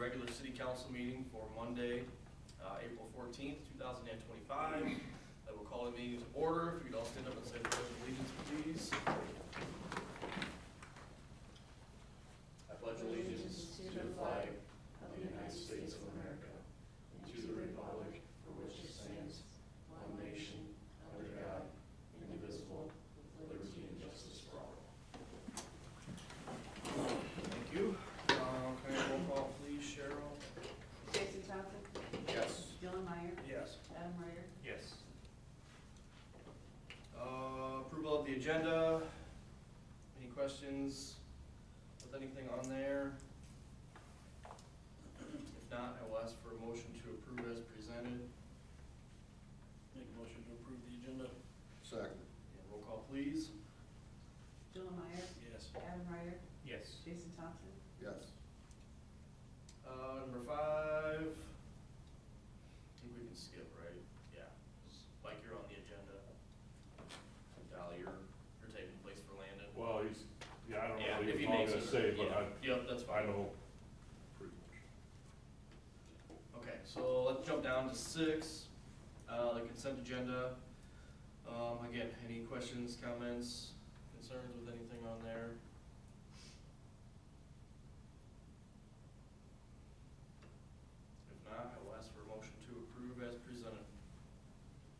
regular city council meeting for Monday, April 14th, 2025. I will call the meeting to order. If you'd all stand up and say the pledge of allegiance, please. I pledge allegiance to the flag of the United States of America and to the republic for which it stands, one nation, under God, indivisible, with liberty and justice for all. Thank you. Can I have a roll call, please, Cheryl? Jason Thompson? Yes. Dylan Meyer? Yes. Adam Ryder? Yes. Approval of the agenda. Any questions with anything on there? If not, I will ask for a motion to approve as presented. Make a motion to approve the agenda. Second. And roll call, please. Dylan Meyer? Yes. Adam Ryder? Yes. Jason Thompson? Yes. Number 5. I think we can skip, right? Yeah. Mike, you're on the agenda. Dolly, you're taking place for Landon. Well, he's, yeah, I don't know what if he he was all makes gonna it, say, but yeah. Yep, that's I fine. know pretty much. Okay, so let's jump down to 6, the consent agenda. Again, any questions, comments, concerns with anything on there? If not, I will ask for a motion to approve as presented.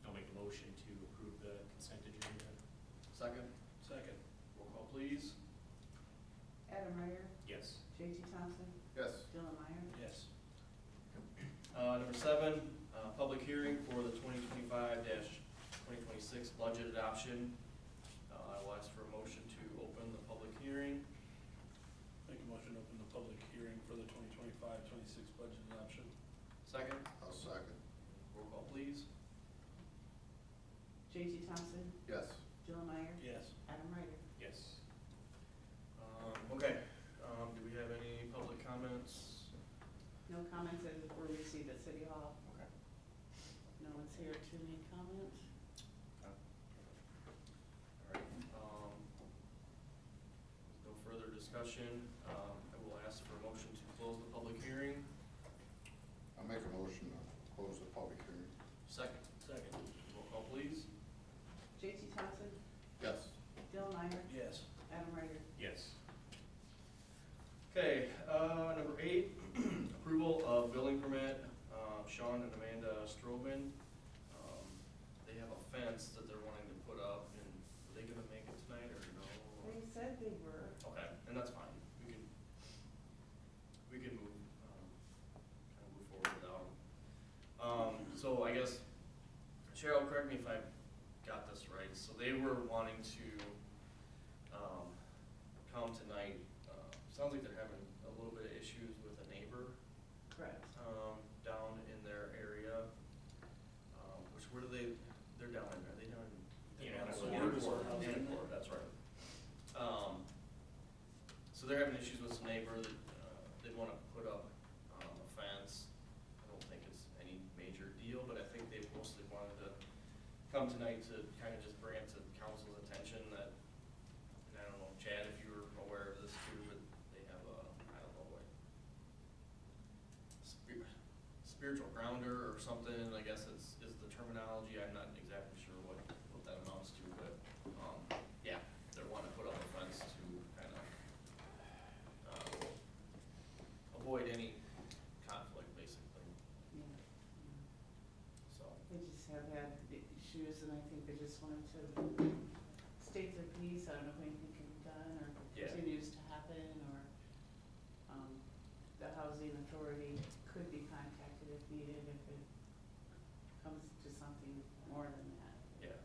I'll make a motion to approve the consent agenda. Second, Second. roll call please. Adam Ryder? Yes. JT Thompson? Yes. Dylan Meyer? Yes. Number 7, public hearing for the 2025-2026 budget adoption. I will ask for a motion to open the public hearing. Make a motion to open the public hearing for the 2025-26 budget adoption. Second, I'll second. roll call please. JT Thompson? Yes. Dylan Meyer? Yes. Adam Ryder? Yes. Okay, do we have any public comments? No comments that were received at City Hall. Okay. No one's here to make comments. All right, no further discussion. I will ask for a motion to close the public hearing. I'll make a motion to close the public hearing. Second, Second. roll call please. JT Thompson? Yes. Dylan Meyer? Yes. Adam Ryder? Yes. Okay, number 8, approval of billing permit, Sean and Amanda Strobin. They have a fence that they're wanting to put up, and are they gonna make it tonight, or no? They said they were. Okay, and that's fine, we can move, kind of move forward without them. So I guess, Cheryl, correct me if I got this right, so they were wanting to, come tonight. Sounds like they're having a little bit of issues with a neighbor, Correct. down in their area, where do they're down in, are they down in? Anacor, that's right. So they're having issues with some neighbor that, they wanna put up, a fence. I don't think it's any major deal, but I think they mostly wanted to come tonight to kind of just bring it to council's attention that, and I don't know, Chad, if you were aware of this too, but they have a, I don't know what, spiritual grounder or something, I guess is the terminology. I'm not exactly sure what that amounts to, but, yeah, they're wanting to put up a fence to kind of, avoid any conflict, basically, Yeah. so. They just have had issues, and I think they just wanted to state their piece. I don't know if anything can be done, or Yeah. continues to happen, or, the housing authority could be contacted if needed, if it comes to something more than that. Yeah.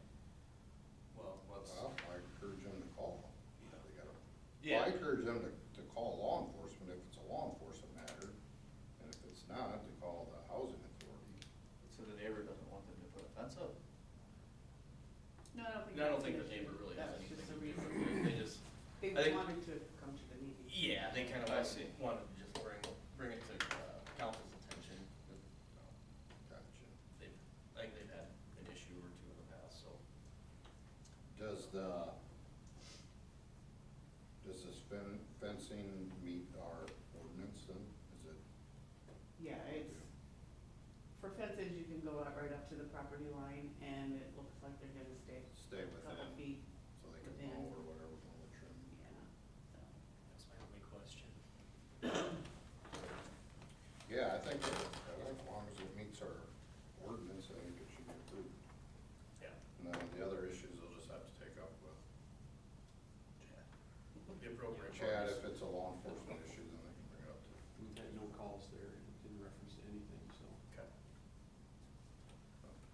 Well, let's. Well, I encourage them to call. They gotta, Yeah. Well, I encourage them to call law enforcement if it's a law enforcement matter, and if it's not, to call the housing authority. So the neighbor doesn't want them to put a fence up? No, I don't think. I don't that's think an the issue. neighbor really That has was just anything a to do reason. with it. They just, They I think- wanted to come to the meeting. yeah, they kind of I see. wanted to just bring it to council's attention. But, Gotcha. I think they've had an issue or two in the past, so. Does this fencing meet our ordinance then? Is it appropriate Chad, parties. if it's a law enforcement issue, then they can bring it up to. We've had no calls there in reference to anything, so. Okay.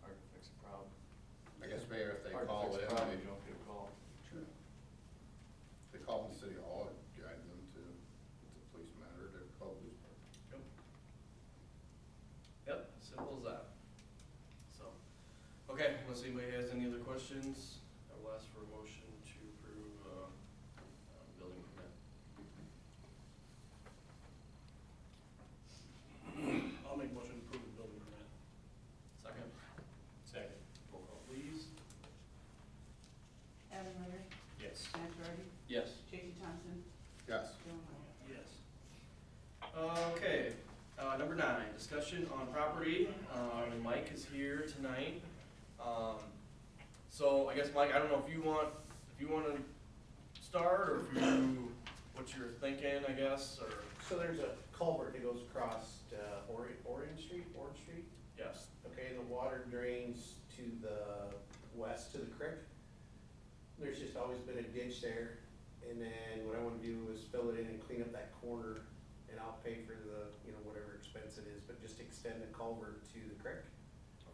Hard to fix a problem. I guess maybe if they Hard to call fix a in, problem, they you don't get a call. Sure. They call in City Hall, I'd guide them to, if it's a police matter, to call the police department. Yep, simple as that. So, okay, unless anybody has any other questions, I will ask for a motion to approve, building permit. I'll make motion to approve the building permit. Second, Second. roll call please. Adam Ryder, Yes. Matt Doherty, Yes. J.C. Thompson, Yes. Joe Meyer. Yes. Okay, number 9, discussion on property. Mike is here tonight. So I guess, Mike, I don't know if you want to start, or if you, what you're thinking, I guess, or, So there's a culvert that goes across Orange Street, yes. okay, and the water drains to the west to the creek. There's just always been a ditch there, and then what I wanna do is fill it in and clean up that corner, and I'll pay for the, whatever expense it is, but just extend the culvert to the creek.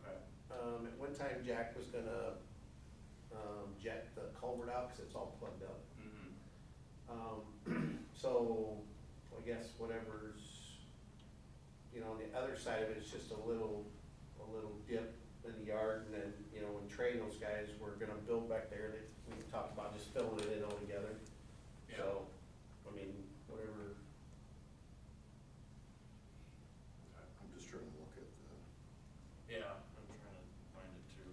Okay. At one time Jack was gonna, jet the culvert out, cause it's all plugged up. So, I guess whatever's, on the other side of it, it's just a little dip in the yard, and then, when Trey and those guys were gonna build back there, we talked about just filling it in all together. Yeah. So, I mean, whatever, I'm just trying to look at the, Yeah, I'm trying to find it too.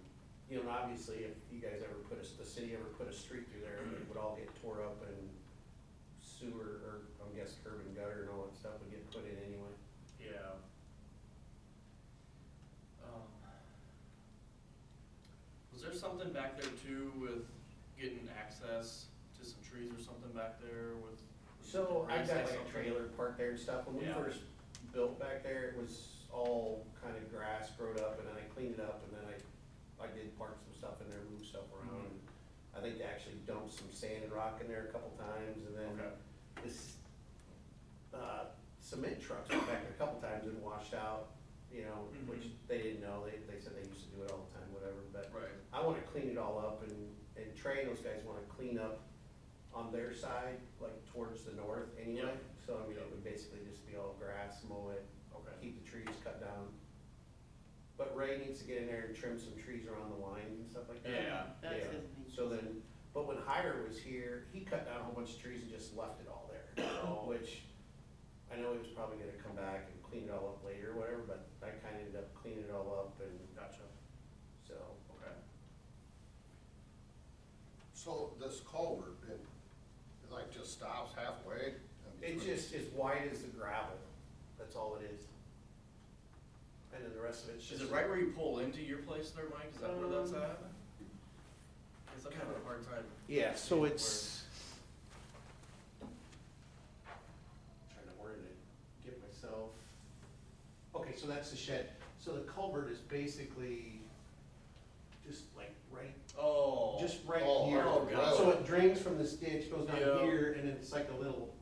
and obviously, if you guys ever the city ever put a street through there, it would all get tore up, and sewer, or I guess curb and gutter and all that stuff would get put in anyway. Yeah. Was there something back there too with getting access to some trees or something back there with? So I've got like a something? trailer parked there and stuff. When we Yeah. first built back there, it was all kind of grass growed up, and then I cleaned it up, and then I did park some stuff in there, move stuff around. Mhm. I think they actually dumped some sand and rock in there a couple times, and then Okay. this, cement trucks went back there a couple times and washed out, Mhm. which they didn't know. They said they used to do it all the time, whatever, but Right. I wanna clean it all up, and Trey and those guys wanna clean up on their side, like towards the north anyway. Yep. So I mean, Yep. it would basically just be all grass, mow it, Okay. keep the trees cut down. But Ray needs to get in there and trim some trees around the lines and stuff like that. Yeah. That's Yeah. his main. So then, but when Hyder was here, he cut down a whole bunch of trees and just left it all there, which I know he was probably gonna come back and clean it all up later or whatever, but I kinda ended up cleaning it all up, and Gotcha. so. Okay. so this culvert, it like just stops halfway? in It's between? just as wide as the gravel, that's all it is. And then the rest of it's Is just. it right where you pull into your place there, Mike? Is that where that's Um, at? Cause I'm having a hard time. Yeah, so seeing it's. Trying to word it, get myself. Okay, so that's the shed. So the culvert is basically just like right, Oh. just right Oh, here. oh, God. So it drains from this ditch, goes down Yeah. here, and it's like a little,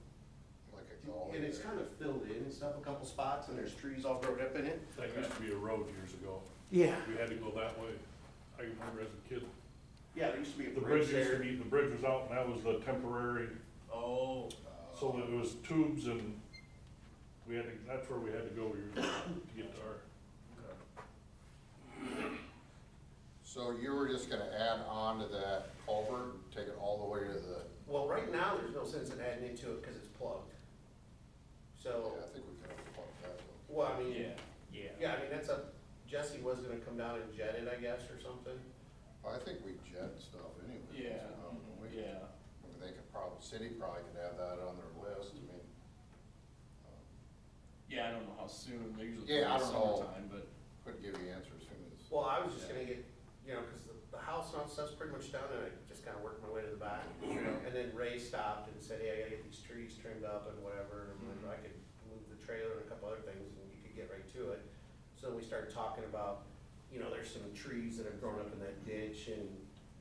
Like a gully and it's there. kind of filled in and stuff, a couple spots, and there's trees all growing up in it. That used to be a road years ago. Yeah. We had to go that way. I remember as a kid. Yeah, there used to be a The bridge bridge used to there. be, the bridge was out and that was the temporary, Oh. so it was tubes and we had to, that's where we had to go to get to our. Okay. So you were just gonna add on to that culvert, and take it all the way to the, Well, right now, there's no sense in adding into it because it's plugged. yeah, So, I think we can plug that though. well, I mean, Yeah. yeah, I mean, that's a, Jesse was gonna come down and jet it, I guess, or something. I think we jet stuff anyway. Yeah. Yeah. I mean, they could probably, city probably could add that on their list, I mean. Yeah, I don't know how soon, they're usually Yeah, I in the don't know. summertime, but. Couldn't give you answers as soon as. Well, I was just gonna get, cause the house and all that stuff's pretty much done, and I just kinda worked my way to the back. And then Ray stopped and said, hey, I gotta get these trees trimmed up and whatever, and I'm like, I could move the trailer and a couple other things, and you could get right to it. So we started talking about, there's some trees that have grown up in that ditch, and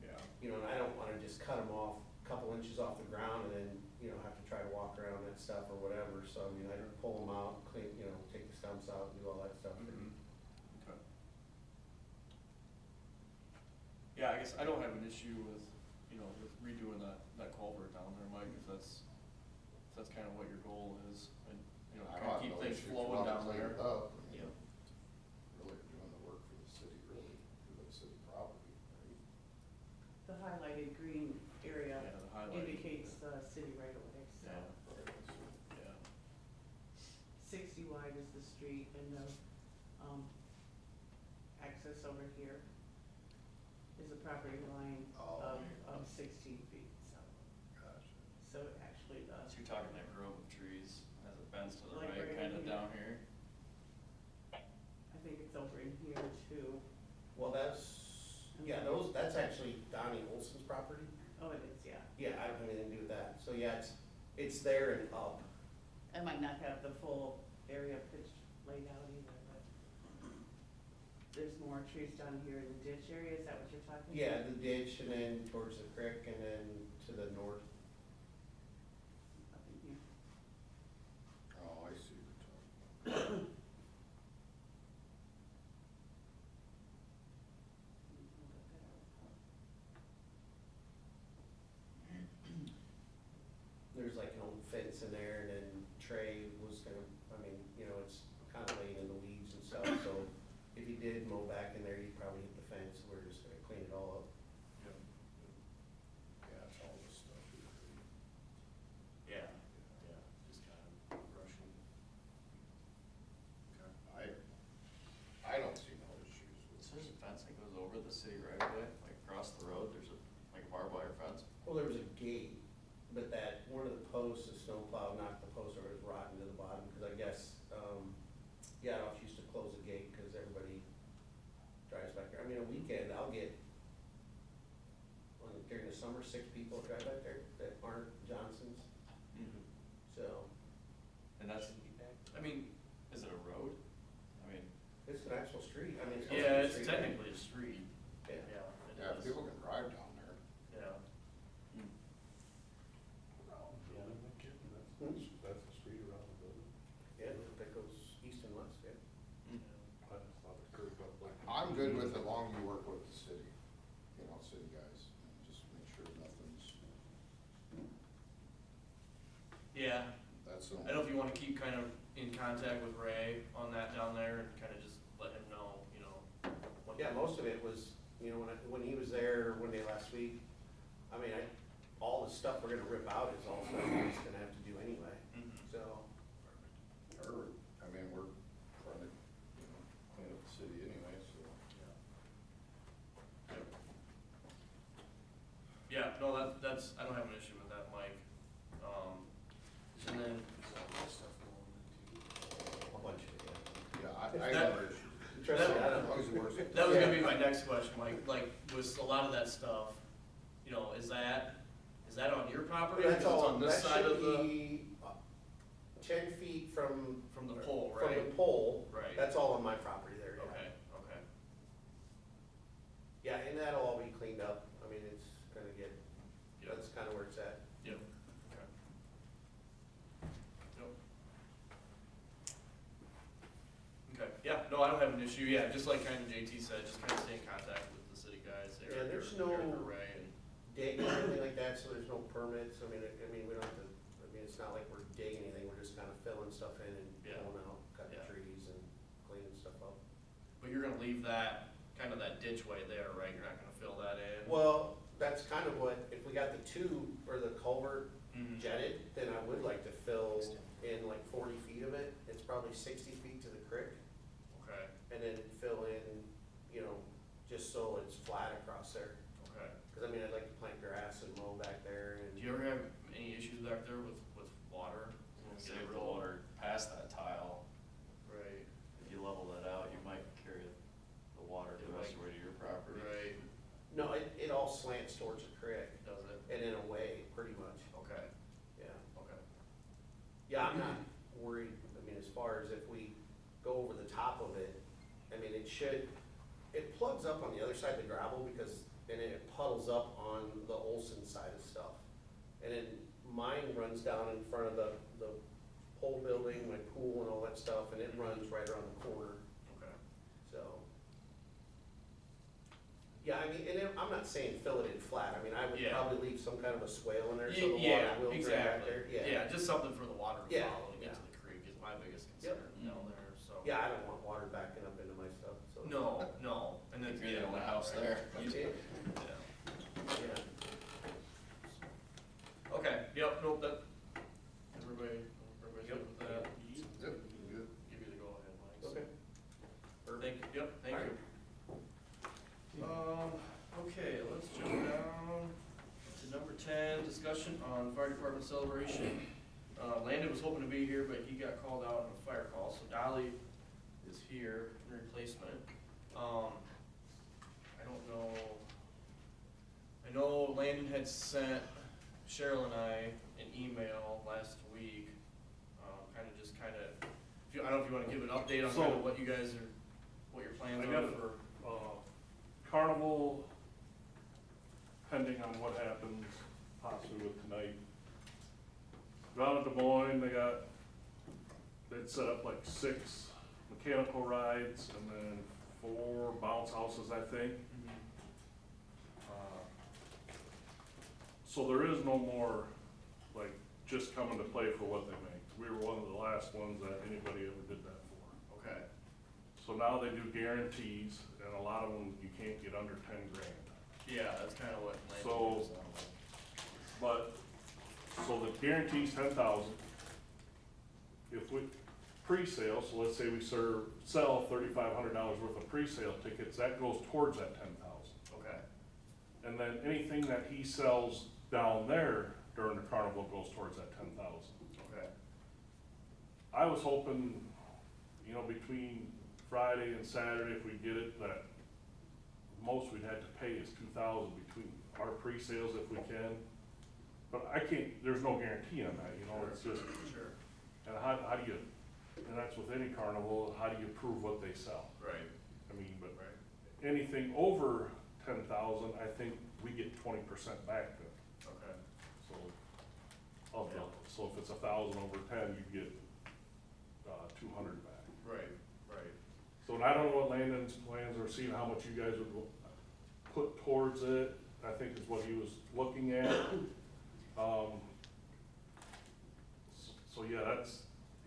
Yeah. and I don't wanna just cut them off, a couple inches off the ground, and then, have to try to walk around that stuff or whatever, so I mean, I'd pull them out, clean, take the stumps out, do all that stuff. Mhm. Okay. Yeah, I guess I don't have an issue with, with redoing that culvert down there, Mike, if that's kind of what your goal is, and, I kind of don't keep know things if you flowing want to down clean there. it up. I mean, Yeah. Really doing the work for the city, really, for the city property, right? The highlighted green area Yeah, the highlighted. indicates the city right away, so. Yeah. Right, so, Yeah. 60 wide is the street and the, access over here is a property line Oh, of 16 feet, so. Gotcha. So actually the, So you're talking that grove of trees as it bends to the Like right, right kind of here. down here? I think it's over in here too. Well, that's actually Donnie Olson's property. Oh, it is, yeah. Yeah, I don't have anything to do with that. So yeah, it's there and up. I might not have the full area pitched laid out either, but there's more trees down here in the ditch area, is that what you're talking about? Yeah, the ditch and then towards the creek and then to the north. Up in here. Oh, I see what you're talking about. There's like an old fence in there and then Trey was gonna, it's kind of laying in the weeds and stuff, so if he did mow back in there, he'd probably hit the fence. We're just gonna clean it all up. Yep. Yeah, it's all this stuff here. Yeah, yeah, just kind of brushing. Okay. I don't see no issues with So there's it. a fence that goes over the city right away, like across the road, there's like a barbed wire fence? Well, there was a gate, but one of the posts, the snowplow knocked the post over, it was rotten to the bottom, because I guess, Yadoff used to close the gate because everybody drives back there. I mean, a weekend, I'll get, during the summer, 6 people drive back there that aren't Johnsons, Mm-hmm. so And that's, I mean, is it a road? I mean, it's an actual street. I mean, it's. supposed to be Yeah, a it's street. technically a street. Yeah. Yeah, it Yeah, is. people can drive down there. Yeah. Yeah, I'm not kidding, Hmm? that's the street around the building. Yeah, that goes east and west, yeah. I just thought it curved up like. I'm good with it long as you work with the city, city guys, and just make sure nothing's, Yeah, that's. I don't know if you wanna keep kind of in contact with Ray on that down there and kind of just let him know, what. Yeah, most of it was, when he was there one day last week, all the stuff we're gonna rip out is all stuff we're just gonna have to do anyway, Mhm. so. Or, we're trying to, clean up the city anyway, so. Yeah, no, that's, I don't have an issue with that, Mike. And then, A bunch of it, Yeah, I That- never issues. yeah. Trust me, I As don't long as it works. that was gonna be my next question, Mike, like, was a lot of that stuff, is that on your property? or That's is it all, on this that side should of the, be 10 feet from. from the pole, From right? the pole, Right. that's all on my property there, yeah. Okay, okay. Yeah, and that'll all be cleaned up, it's gonna get, Yep. that's kinda where it's at. Yep, okay. Yep. Okay, yeah, no, I don't have an issue, yeah, just like kind of JT said, just kind of stay in contact with the city guys there. Yeah, there's Eric no- or Ray and, Digging or anything like that, so there's no permits, we don't have to, it's not like we're digging anything, we're just kinda filling stuff in and Yeah. pulling out, cutting Yeah. trees and cleaning stuff up. but you're gonna leave that, kind of that ditch way there, right? You're not gonna fill that in? Well, that's kind of what, if we got the tube or the culvert Mhm. jetted, then I would like to fill in like 40 feet of it, it's probably 60 feet to the creek, Okay, and then fill in, just so it's flat across there. okay. Cause I'd like to plant grass and mow back there and. Do you ever have any issues back there with water? say with the water past that tile, Right, if you level that out, you might carry the water the rest of the way to your property. right, No, it all slants towards the creek, does it? and in a way, pretty much, Okay, yeah. okay. Yeah, I'm not worried, as far as if we go over the top of it, it plugs up on the other side of the gravel because, and then it puddles up on the Olson side of stuff. And then mine runs down in front of the pole building, my pool and all that stuff, and it runs right around the corner, Okay. so. Yeah, I mean, and I'm not saying fill it in flat, I mean, I would Yeah. probably leave some kind of a swale in there so the water Yeah, will drain back exactly. there, Yeah, just something for the water to Yeah, follow and get yeah. to the creek is my biggest Yep. concern down there, so. Yeah, I don't want water backing up into my stuff, so. No, no, and then. If you're the only yeah, house right. there. Yeah, Yeah. yeah. Okay, yep, nope, that, everybody's good with that? Yep, good. Give you the go-ahead, Mike. so. Okay. Thank you, yep, thank you. Okay, let's jump down to number 10, discussion on fire department celebration. Landon was hoping to be here, but he got called out on a fire call, so Dolly is here in replacement. I don't know, I know Landon had sent Cheryl and I an email last week, I don't know if you wanna give an update on So- kind of what you guys are, what your plans I are got it. for. Carnival, pending on what happens possibly with tonight. Down at Des Moines, they'd set up like 6 mechanical rides and then 4 bounce houses, I think. So there is no more, like, just coming to play for what they make. We were one of the last ones that anybody ever did that for. Okay. So now they do guarantees, and a lot of them, you can't get under 10 grand. Yeah, that's kind of what Landon So- was on. But, so the guarantee's 10,000. If we, pre-sale, so let's say we sell $3,500 worth of pre-sale tickets, that goes towards that 10,000. Okay. And then anything that he sells down there during the carnival goes towards that 10,000. Okay. I was hoping, you know, between Friday and Saturday, if we get it, that most we'd had to pay is 2,000 between our pre-sales if we can. But I can't, there's no guarantee on that, you know, it's just, Sure. and how do you, and that's with any carnival, how do you prove what they sell? Right. I mean, but Right. anything over 10,000, I think we get 20% back then, Okay. so. So if it's 1,000 over 10, you get, 200 back. Right. Right. So and I don't know what Landon's plans are, seeing how much you guys would put towards it, I think is what he was looking at. So yeah,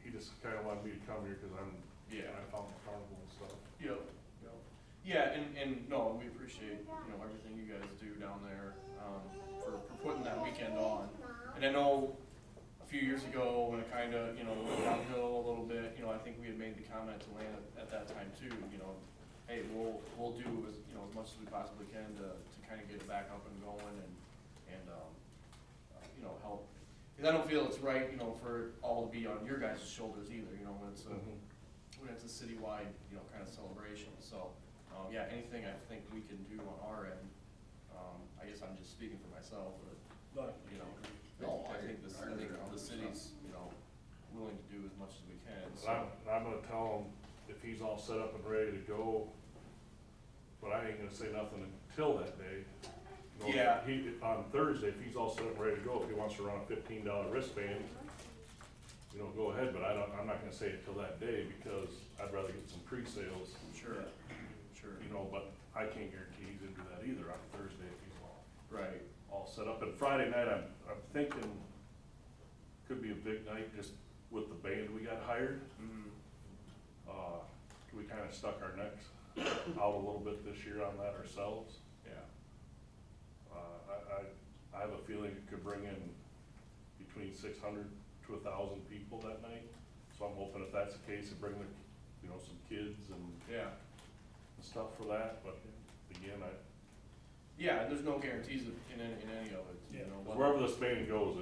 he just kinda wanted me to come here, cause Yeah. I found the carnival and stuff. Yep. Yep. Yeah, and no, we appreciate, you know, everything you guys do down there, for putting that weekend on. And I know a few years ago when it kinda, you know, went downhill a little bit, you know, I think we had made the comment to Lana at that time too, you know, hey, we'll do as, you know, as much as we possibly can to kinda get it back up and going and, you know, help. Cause I don't feel it's right, you know, for it all to be on your guys' shoulders either, you know, when it's a citywide, you know, kind of celebration, so, yeah, anything I think we can do on our end, I guess I'm just speaking for myself, but, you know, No, I think the I city's, you know, willing to do as much as we can, And so. I'm gonna tell him if he's all set up and ready to go, but I ain't gonna say nothing until that day. You know, Yeah. On Thursday, if he's all set up and ready to go, if he wants to run a $15 wristband, you know, go ahead, but I'm not gonna say it till that day, because I'd rather get some pre-sales, Sure, sure, you know, but I can't guarantee he's gonna do that either on Thursday if he's right, all set up. And Friday night, I'm thinking, could be a big night just with the band we got hired. We kinda stuck our necks out a little bit this year on that ourselves. yeah, I have a feeling it could bring in between 600 to 1,000 people that night. So I'm hoping if that's the case, it bring you know, some kids and yeah. stuff for that, but again, Yeah, and there's no guarantees in any of it, you know. wherever this band goes,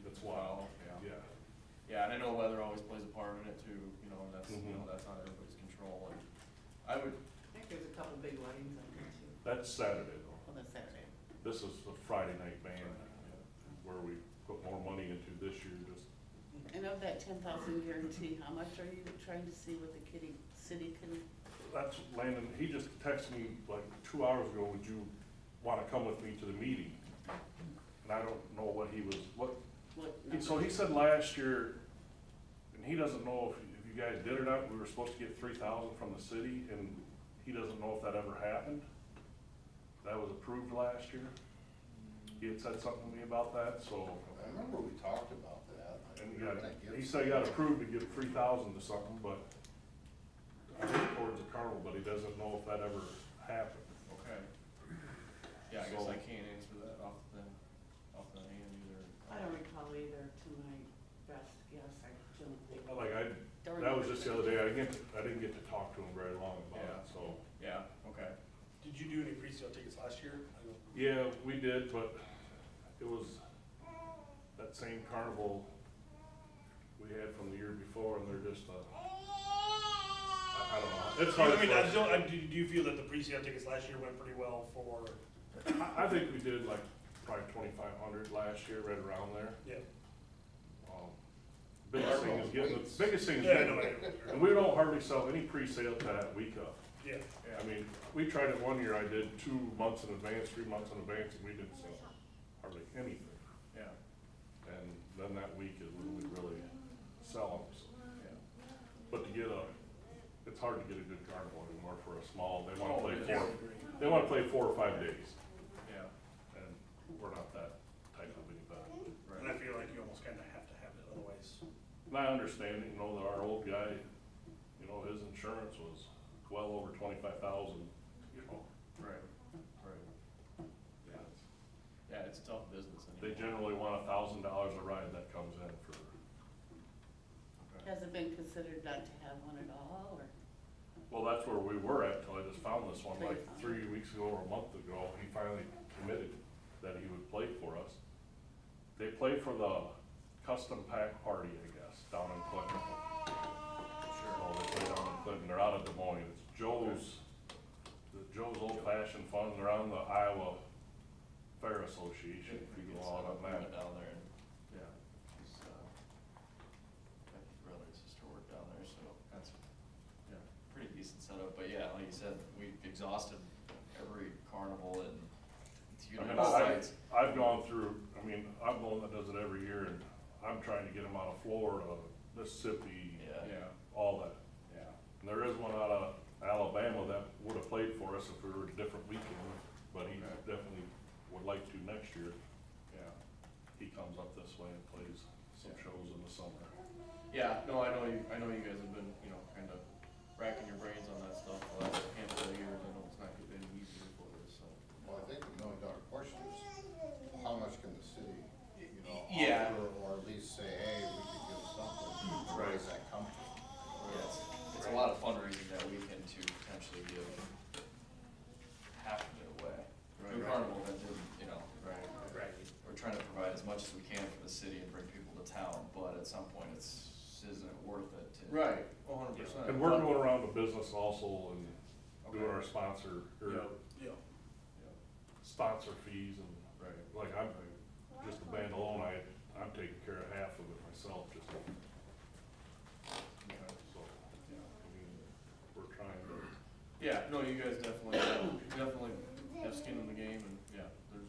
it's wild. Wow, yeah. Yeah. Yeah, and I know weather always plays a part in it too, you know, and that's, you Mhm. know, that's not everybody's control, and I would, I think there's a couple big weddings on there too, That's Saturday though. on the Saturday. This is the Friday night band, where we put more money into this year, just, And of that 10,000 guarantee, how much are you trying to see what the city can? that's Landon, he just texted me like 2 hours ago, would you wanna come with me to the meeting? And I don't know what he was, What so he said last year, and he doesn't know if you guys did or not, we were supposed to get 3,000 from the city, and he doesn't know if that ever happened. That was approved last year. He had said something to me about that, so, I remember we talked about that. and he said he got approved to give 3,000 to something, but I think towards the carnival, but he doesn't know if that ever happened. Okay. Yeah, I guess So- I can't answer that off the hand either. I don't recall either, to my best guess, I don't think. Like Don't that was remember. just the other day, I didn't get to talk to him very long about Yeah. it, so. Yeah, okay. Did you do any pre-sale tickets last year? I don't- Yeah, we did, but it was that same carnival we had from the year before, and they're just, I don't know, it's hard I mean, for us. do you feel that the pre-sale tickets last year went pretty well for? I think we did like probably 2,500 last year, right around there. Yeah. Biggest thing is getting, the biggest thing is Yeah, I know, getting, I know. and we don't hardly sell any pre-sale to that week of. Yeah. I mean, we tried it one year, I did 2 months in advance, 3 months in advance, and we didn't sell hardly anything. Yeah, And then that week is when we really sell them, so. yeah. But to get it's hard to get a good carnival anymore for a small, they Oh, wanna play yeah. they wanna play 4 or 5 days, Yeah, and we're not that type of anybody. And I feel like you almost kinda have to have it, otherwise. And I understand, you know, that our old guy, you know, his insurance was well over 25,000, you know. right, right. Yeah. Yeah, it's a tough business They anymore. generally want $1,000 a ride that comes in for, Okay. Has it been considered not to have one at all, or? well, that's where we were at till I just found this one like 3 weeks ago or a month ago. He finally committed that he would play for us. They play for the custom pack party, I guess, down in Clinton. Sure. Oh, they play down in Clinton, they're out of Des Moines. It's Joe's, Joe's Old Fashioned Fun, they're on the Iowa Fair Association, if you go out on I went that. down there and Yeah. his, Becky's brother and sister worked down there, so that's Yeah. pretty decent setup. But yeah, like you said, we've exhausted every carnival and it's I mean, both sides. I've gone through, I mean, I'm the one that does it every year, and I'm trying to get them out of Florida, Mississippi, Yeah. Yeah, all that. yeah. And there is one out of Alabama that would have played for us if we were a different weekend, but he Okay. definitely would like to next year. Yeah. He comes up this way and plays some Yeah. shows in the summer. Yeah, no, I know you guys have been, you know, kind of racking your brains on that stuff the last handful of years. I know it's not getting any easier for you, so. Well, I think the $1,000,000 question is, how much can the city, you know, Yeah. offer, or at least say, hey, we could give something, where does that come from? Yes, it's a lot of fundraising that weekend to potentially give half of it away. Right. To Carnival that didn't, you know, Right. Right. we're trying to provide as much as we can for the city and bring people to town, but at some point isn't it worth it to? Right, 100%. And we're going around the business also and doing Okay. our sponsor, or Yep. Yeah. Yep. sponsor fees, and Right. like just the band alone, I'm taking care of half of it myself, just, so, Okay. yeah, I mean, we're trying to. Yeah, no, you guys definitely have skin in the game, and yeah, there's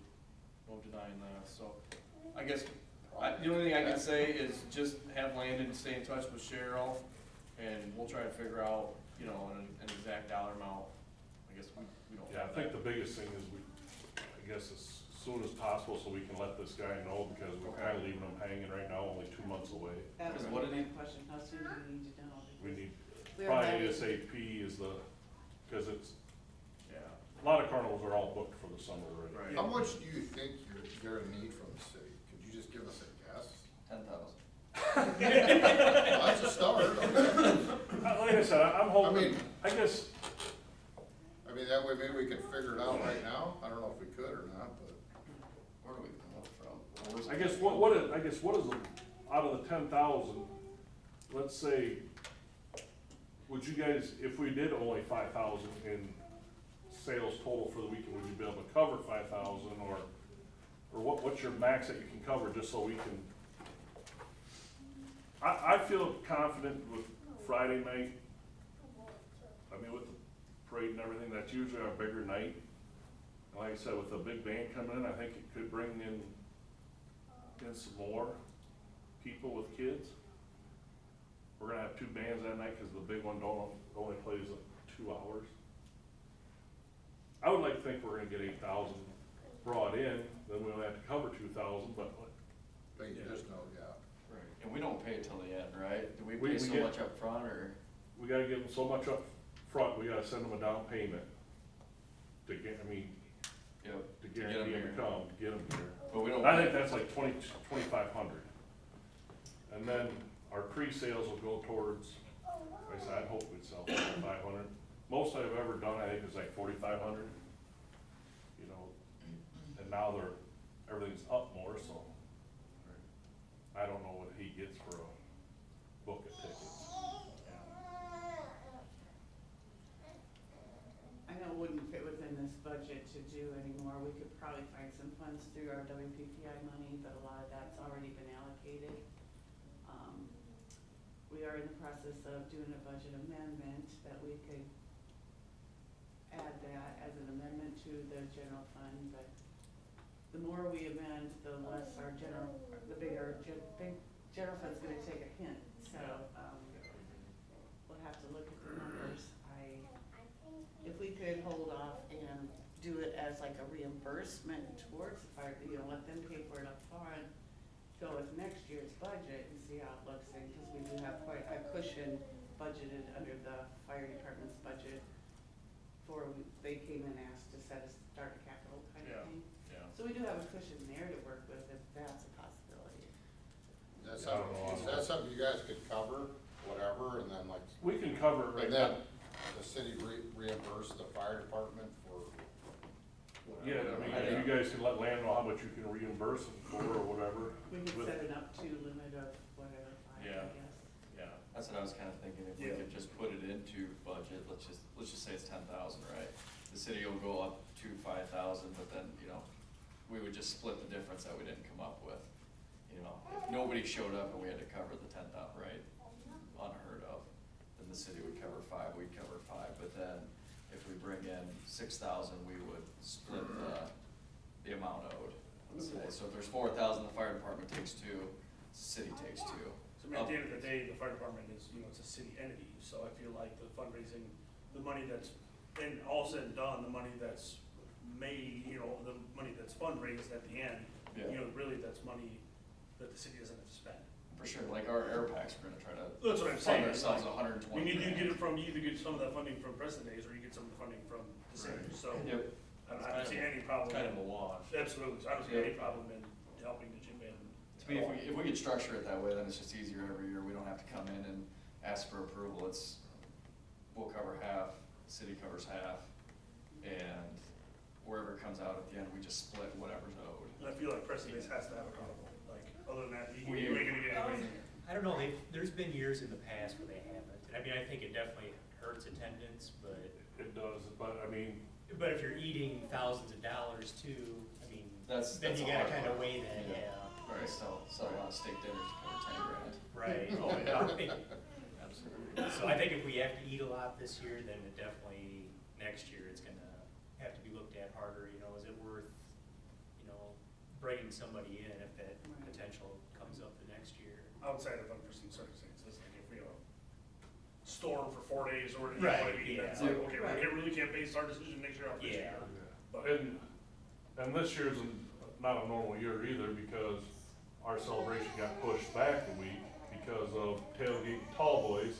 no denying that, so. I guess, the only thing I can say is just have Landon stay in touch with Cheryl, and we'll try to figure out, you know, an exact dollar amount. I guess we don't Yeah, I have think that. the biggest thing is I guess as soon as possible, so we can let this guy know, because we're Okay. kinda leaving him hanging right now, only 2 months away. That was Because what my did he- question, how soon do we need to know? We need, We're probably having- ASAP is cause it's, Yeah, a lot of carnivals are all booked for the summer already. right. How much do you think you're gonna need from the city? Could you just give us a guess? 10,000. Well, that's a start, okay. Like I said, I'm hoping, mean- I guess, I mean, that way maybe we could figure it out right now. I don't know if we could or not, but. Where do we come up from? Where's I it guess from? what is, out of the 10,000, let's say, would you guys, if we did only 5,000 in sales total for the weekend, would you be able to cover 5,000, or what's your max that you can cover, just so we can? I feel confident with Friday night. I mean, with the parade and everything, that's usually our bigger night. And like I said, with the big band coming in, I think it could bring in in some more people with kids. We're gonna have two bands that night, cause the big one only plays 2 hours. I would like to think we're gonna get 8,000 brought in, then we only have to cover 2,000, but But you just know, yeah. Right, and we don't pay it till the end, right? Do we We- pay we so get- much up front, or? we gotta give them so much up front. We gotta send them a down payment to get, I mean, Yep. to get 'em guarantee them here. to come, to get them here. But we don't. I pay- think that's like 2,500. And then our pre-sales will go towards, like I said, I'd hope we'd sell 4,500. Most I've ever done, I think, is like 4,500. You know, and now everything's up more, so I don't know what he gets for a book of tickets. I know it wouldn't fit within this budget to do anymore. We could probably find some funds through our WPPI money, but a lot of that's already been allocated. We are in the process of doing a budget amendment that we could add that as an amendment to the general fund, but the more we amend, the less our the bigger general fund's gonna take a hint, so, we'll have to look at the numbers. If we could hold off and do it as like a reimbursement towards the fire, let them pay for it up front, go with next year's budget and see how it looks, and, cause we do have quite a cushion budgeted under the fire department's budget for, they came and asked to start a capital kind of thing. Yeah. So we do have a cushion there to work with if that's a possibility. Is I don't know. that something you guys could cover, whatever, and then like, We can cover it right and now. then the city reimburse the fire department for whatever? Yeah, I mean, you guys can let land know how much you can reimburse them for or whatever. We could With- set it up to limit of whatever, 5, I Yeah. guess. Yeah, that's what I was kinda thinking, if we Yeah. could just put it into budget, let's just say it's 10,000, right? The city will go up to 5,000, but then, we would just split the difference that we didn't come up with. If nobody showed up and we had to cover the 10,000, right, unheard of, then the city would cover 5, we'd cover 5, but then if we bring in 6,000, we would split the amount owed, let's say. So if there's 4,000, the fire department takes 2, the city takes 2. So I mean, at the end of the day, the fire department is, it's a city entity, so I feel like the fundraising, the money that's, and all said and done, the money that's made, the money that's fundraised at the end, Yeah. Really that's money that the city doesn't have to spend. For sure, like our air packs, we're gonna try to That's what I'm fund saying. ourselves like, 120 I mean, you get grand. it from, you either get some of that funding from Preston Days, or you get some of the funding from the city, Right. so. Yep. I don't see any problem. Kind of a wash. Absolutely, so I don't see any problem in helping to chip in. To me, if we could structure it that way, then it's just easier every year, we don't have to come in and ask for approval, we'll cover half, the city covers half, and wherever it comes out at the end, we just split whatever's owed. And I feel like Preston Days has to have a carnival, like, other than that, you We- ain't gonna get anybody. I don't know, there's been years in the past where they haven't. I mean, I think it definitely hurts attendance, but It does, but I mean, if you're eating thousands of dollars too, I mean, That's then a you gotta hard kinda part. weigh that, Yeah. yeah. Right, so a lot of steak dinners to cover 10 grand. Right. Oh, yeah. Right. Absolutely. So I think if we have to eat a lot this year, then it definitely, next year, it's gonna have to be looked at harder, is it worth, bringing somebody in if that Right. potential comes up the next year? Outside of unforeseen circumstances, like if we have a storm for 4 days or whatever, Right, that's yeah. like, okay, Right. we really can't base our decision next year off this Yeah. year. But, and this year's not a normal year either, because our celebration got pushed back a week because of tailgate and tall boys.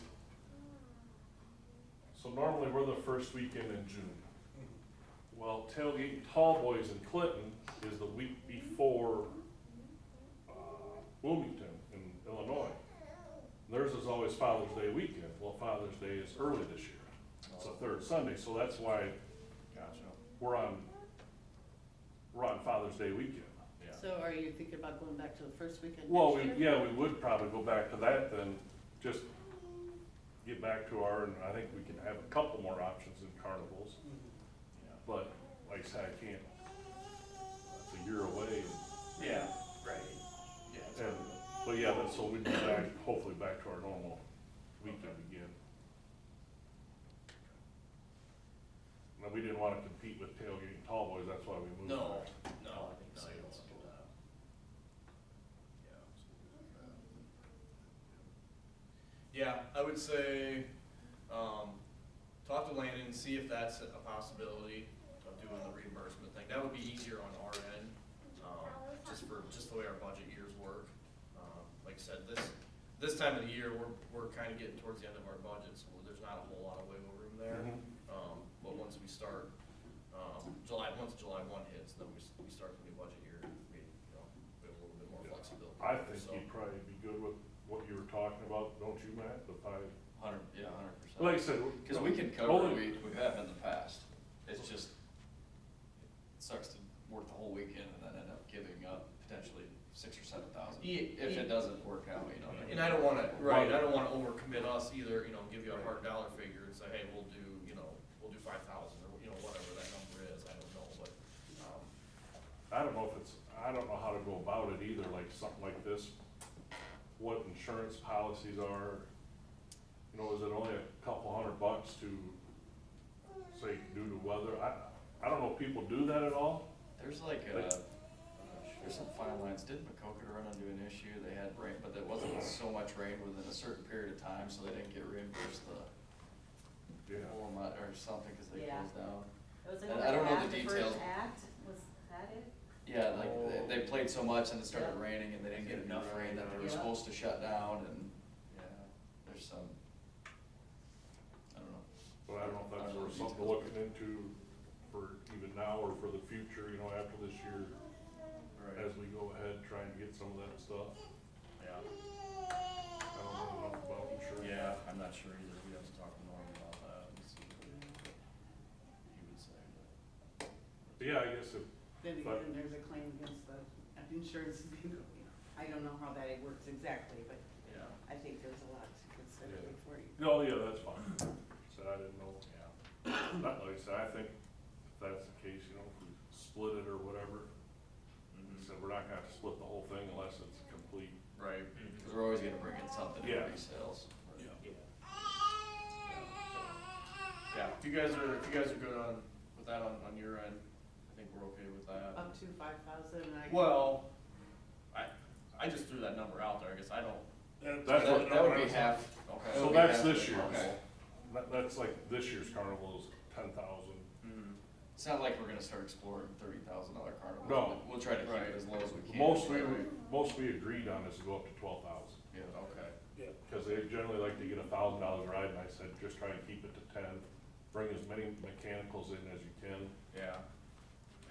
So normally we're the first weekend in June. Well, tailgate and tall boys in Clinton is the week before Bloomington in Illinois. Theirs is always Father's Day weekend. Well, Father's Day is early this year. It's the third Sunday, so that's why Gotcha. we're on Father's Day weekend. Yeah. So are you thinking about going back to the first weekend Well, next year? we would probably go back to that then, just get back to and I think we can have a couple more options in carnivals. Yeah. But like I said, I can't, it's a year away. Yeah. Right. Yeah. And, but yeah, so we'd be back, hopefully back to our normal weekend again. And we didn't wanna compete with tailgating tall boys, that's why we moved No, back. no, I think no, so. you don't wanna do that. Yeah, I would say, talk to Landon and see if that's a possibility of doing the reimbursement thing. That would be easier on our end, just the way our budget years work. Like I said, this time of the year, we're kind of getting towards the end of our budget, so there's not a whole lot of wiggle room there. Mhm. But once we start, once July 1 hits, then we start the new budget year, we have a little bit more Yeah. flexibility. I think So- you'd probably be good with what you were talking about, don't you, Matt? The 5, 100%. like I said. Cause we can cover, only- we have in the past, it's just, it sucks to work the whole weekend and then end up giving up potentially 6,000 or 7,000. Yeah, If it doesn't work out, you know. And I don't wanna, I don't wanna overcommit us either, give you a hard dollar figure and say, hey, we'll do 5,000 or, whatever that number is, I don't know, but, I don't know if it's, I don't know how to go about it either, like something like this, what insurance policies are. Is it only a couple $100 to, say, due to weather? I don't know if people do that at all. There's there's some fine lines. Didn't Macoka run into an issue? They had rain, but there wasn't so much rain within a certain period of time, so they didn't get reimbursed the Yeah. whole amount or something because they Yeah. closed down. It was And like I don't know the after details. first act, was that it? Yeah, like they played so much and it started Yeah. raining and they didn't get enough rain that they were Yeah. supposed to shut down and, yeah, there's some, I don't know. But I don't know if I that's don't know worth the something details. looking into for even now or for the future, after this year, as we go ahead, trying to get some of that stuff. yeah. I don't know enough about insurance. Yeah, I'm not sure either, we have to talk to Norm about that and see what he would say, but. But yeah, I guess if, Then But- again, there's a claim against the insurance, I don't know how that works exactly, but Yeah. I think there's a lot to consider Yeah. before you. oh yeah, that's fine. Said I didn't know. Yeah. Not like I said, I think if that's the case, if we split it or whatever, Mhm. so we're not gonna have to split the whole thing unless it's complete. Right. Cause we're always gonna bring in something in Yeah. resales. Yeah. Yeah, if you guys are good with that on your end, I think we're okay with that. Up to 5,000, Well, I just threw that number out there, I guess I don't. That's what- That would be half, okay. that So would be that's half this the- year's. Okay. That's like this year's carnival is 10,000. Mhm. It's not like we're gonna start exploring $30,000 carnivals. No. but we'll try to keep Right. it as low as we can. Most we agreed on is to go up to 12,000. Yeah, Okay. Yeah. Because they generally like to get $1,000 ride, and I said, just try and keep it to 10, bring as many mechanicals in as you can. Yeah.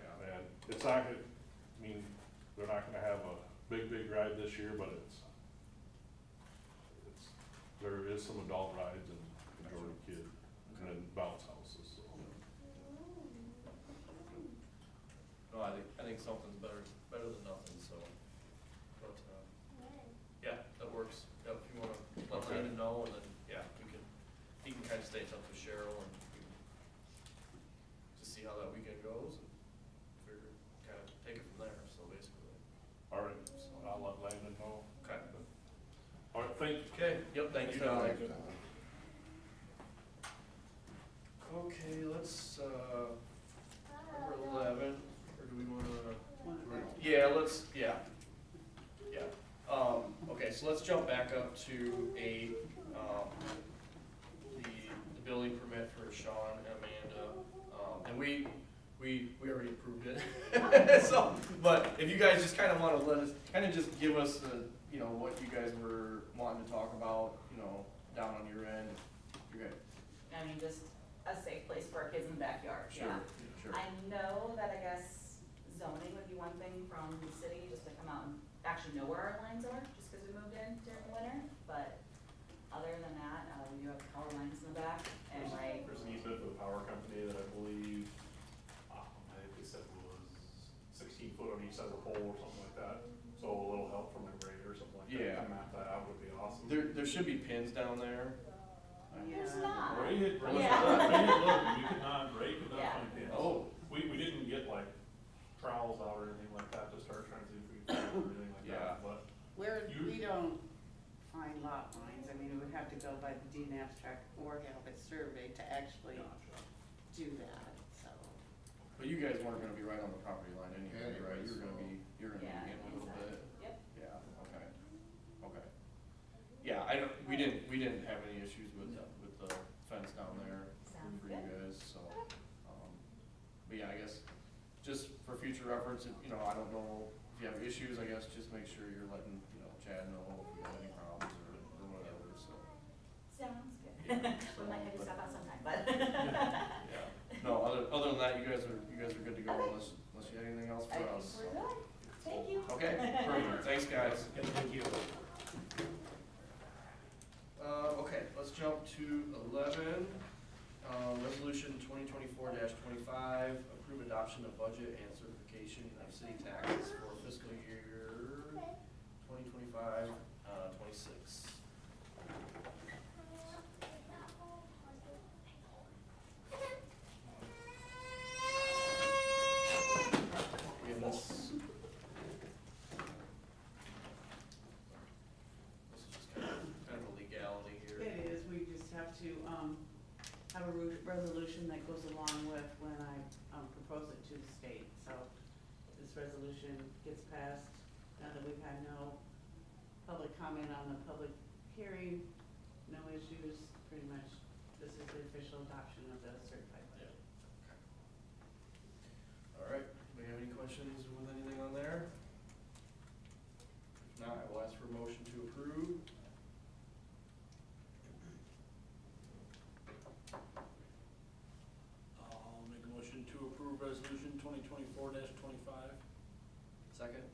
Yeah. And it's not, they're not gonna have a big ride this year, but there is some adult rides and majority kid, and then bounce houses, so. No, I think something's better than nothing, so, but, yeah, that works. Yep, if you wanna let Okay. Landon know, and then, yeah, he can kinda stay in touch with Cheryl and we can just see how that weekend goes and figure, kinda take it from there, so basically. All right, I'll let Landon know. Okay. All right, thank you. Okay, yep, thank you, Don. Thanks, Tom. Okay, let's, number 11, or do we wanna? Yeah, okay, so let's jump back up to 8, the building permit for Sean and Amanda. And we already approved it. So, but if you guys just kinda wanna just give us the, what you guys were wanting to talk about, down on your end, you're good. I mean, just a safe place for our kids in the backyard, yeah. Sure. I know that I guess zoning would be one thing from the city, just to come out and actually know where our lines are, just because we moved in during the winter, but other than that, we do have power lines in the back, and like, There's an easement for the power company that I believe, I think they said was 16 foot on each side of the pole or something like that. So a little help from a grader or something like that, Yeah. to map that out would be awesome. There should be pins down there. there's Yeah. not. Ray had, Ray Yeah. Ray could not Yeah. find pins. Oh. We didn't get like trowels out or anything like that to start trying to see if we could find anything like Yeah. that, but. We don't find lot lines, I mean, it would have to go by the deed abstract or have it surveyed to actually do that, so. But you guys weren't gonna be right on the property line anyway, right? Anyways, You're gonna be Yeah, in a little inside. bit. Yep. Yeah, okay. Yeah, we we didn't have any issues with the fence down there Sounds for you good. guys, so. But yeah, I guess, just for future reference, if, I don't know, if you have issues, I guess, just make sure you're letting, Chad know if you have any problems or whatever, so. Sounds good. Yeah, We might have to so, step out sometime, but. Yeah, no, other than that, you guys are good to go Okay. unless you have anything else I for think us. we're good. Thank you. Okay, perfect, thanks, guys. Yep, thank you. Okay, let's jump to 11, resolution 2024-25, approve adoption of budget and certification of city taxes for fiscal year 2025-26. Again, this is just kind of a legality here. It is, we just have to, have a resolution that goes along with when I, propose it to the state. So this resolution gets passed, now that we've had no public comment on the public hearing, no issues, pretty much, this is the official adoption of the certified budget. All right, do we have any questions with anything on there? If not, I will ask for a motion to approve. I'll make a motion to approve resolution 2024-25. Second,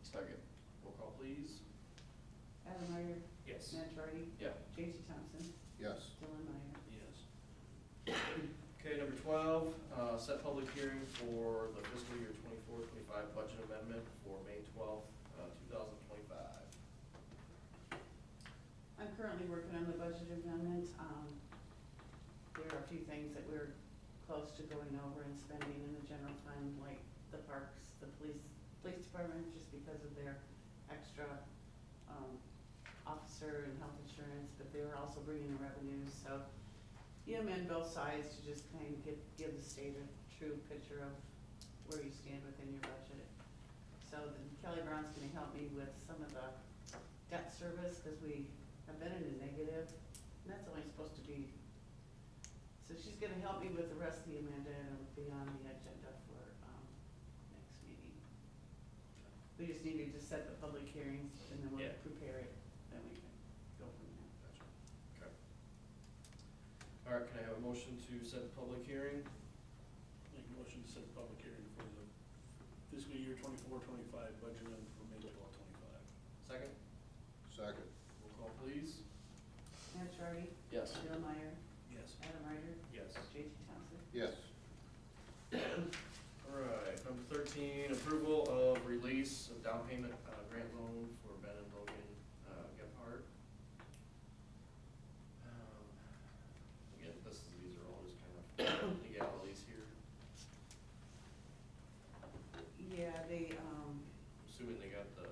Second. roll call please. Adam Meyer, Yes. Matt Charity, Yeah. J.T. Thompson, Yes. Dylan Meyer. Yes. Okay, number 12, set public hearing for the fiscal year 24-25 budget amendment for May 12th, 2025. I'm currently working on the budget amendment. There are a few things that we're close to going over and spending in the general fund, like the parks, the police department, just because of their extra, officer and health insurance, but they were also bringing in revenues, so you amend both sides to just kind of give the state a true picture of where you stand within your budget. So then Kelly Brown's gonna help me with some of the debt service, because we have been in a negative, and that's only supposed to be, so she's gonna help me with the rest of the amendment, and it'll be on the agenda for, next meeting. We just needed to set the public hearings, and then we'll Yeah. prepare it, then we can go from there. Gotcha. Okay. All right, can I have a motion to set the public hearing? Make a motion to set the public hearing for the fiscal year 24-25 budget amendment for May 12, 25. Second, Second. roll call please. Matt Charity, Yes. Bill Meyer, Yes. Adam Ryder, Yes. J.T. Thompson. Yes. All right, number 13, approval of release of down payment grant loan for Ben and Logan Gephardt. Again, these are all just kind of legalities here. Yeah, they, Assuming they got the,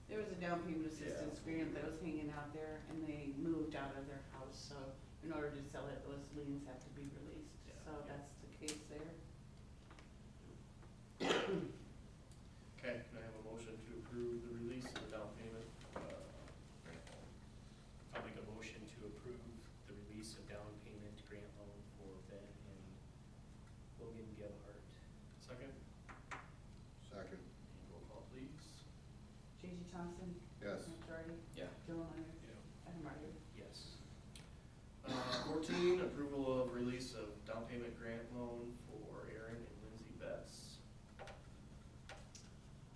there was a down payment assistance Yeah. grant that was hanging out there, and they moved out of their house, so in order to sell it, those liens have to be released, Yeah. so that's the case there. okay, can I have a motion to approve the release of the down payment grant loan? I'll make a motion to approve the release of down payment grant loan for Ben and Logan Gebhardt. Second, Second. roll call please. J.T. Thompson? Yes. Matt Charity? Yeah. Bill Meyer? Yeah. Adam Ryder? Yes. 14, approval of release of down payment grant loan for Aaron and Lindsay Betts.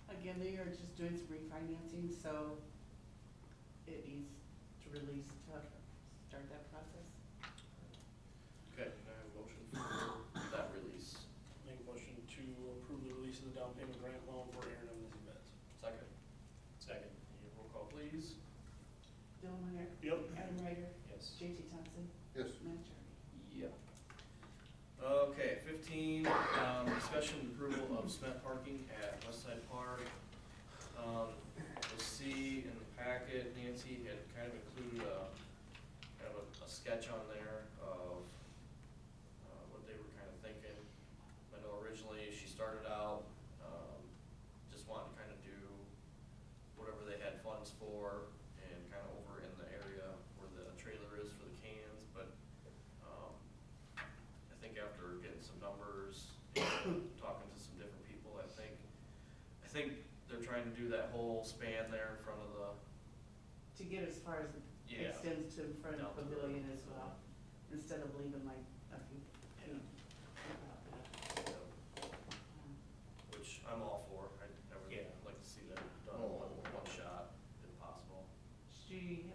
Again, they are just doing some refinancing, so it needs to release to start that process. Okay, can I have a motion for that release? Make a motion to approve the release of the down payment grant loan for Aaron and Lizzie Betts. Second, Second. roll call please. Bill Meyer? Yep. Adam Ryder? Yes. J.T. Thompson? Yes. Matt Charity? Yeah. Okay, 15, discussion and approval of cement parking at Westside Park. You'll see in the packet, Nancy had kind of included kind of a sketch on there of what they were kind of thinking. I know originally she started out just wanting to kind of do whatever they had funded funds for, and kind of over in the area where the trailer is for the cans, but, I think after getting some numbers, and talking to some different people, I think they're trying to do that whole span there in front of the, To get as far as it Yeah. extends to in front of Down to the the- pavilion as well, instead of leaving like a few Yeah. feet. about that. which I'm all for. I would Yeah. like to see that done in one shot, if possible. She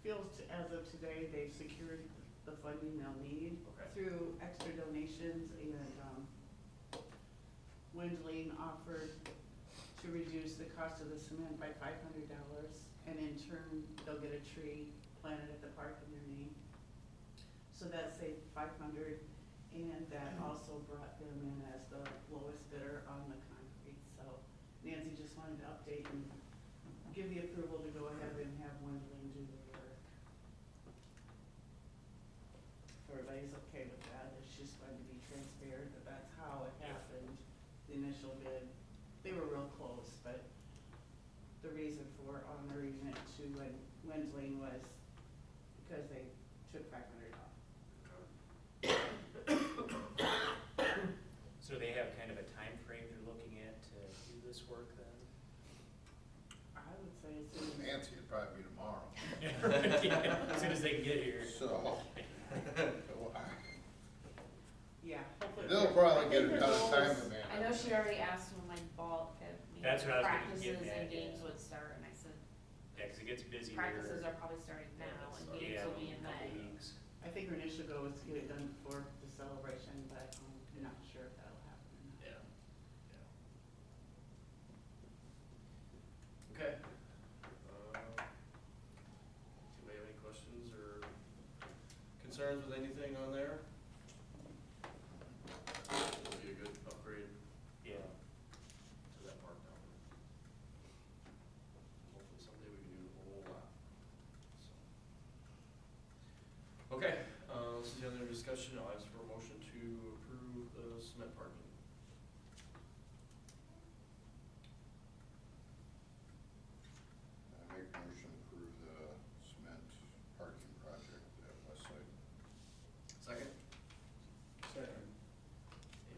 feels as of today, they've secured the funding they'll need Okay. through extra donations, and, Windling offered to reduce the cost of the cement by $500, and in turn, they'll get a tree planted at the park in their name. So that saved $500, and that also brought them in as the lowest bidder on the concrete. So Nancy just wanted to update and give the approval to go ahead and have Windling do the work. If everybody's okay with that, it's just going to be transparent, but that's how it happened. The initial bid, they were real close, but the reason for honoring it to Windling was because they took $500 off. So they have kind of a time frame they're looking at to do this work then? I would say as soon as, Nancy, it'd probably be tomorrow. As soon as they can get here. So, yeah, hopefully. they'll probably I get think it the done goal in time, is- man. I know she already asked when like bulk of, That's what I was gonna practices get at, and games yeah. would start, and I said, Yeah, 'cause it gets busy here. practices are probably starting Yeah, now, that's and not- games Yeah, will be in a couple May. weeks. I think her initial goal was to get it done before the celebration, but I'm not sure if that'll happen or not. Yeah, yeah. Okay. Do we have any questions or concerns with anything on there? It'll be a good upgrade Yeah. to that park down there. Hopefully someday we can do a whole lot, so. Okay, this is the other discussion, I'll ask for a motion to approve the cement parking. I make a motion to approve the cement parking project at Westside. Second? Second. A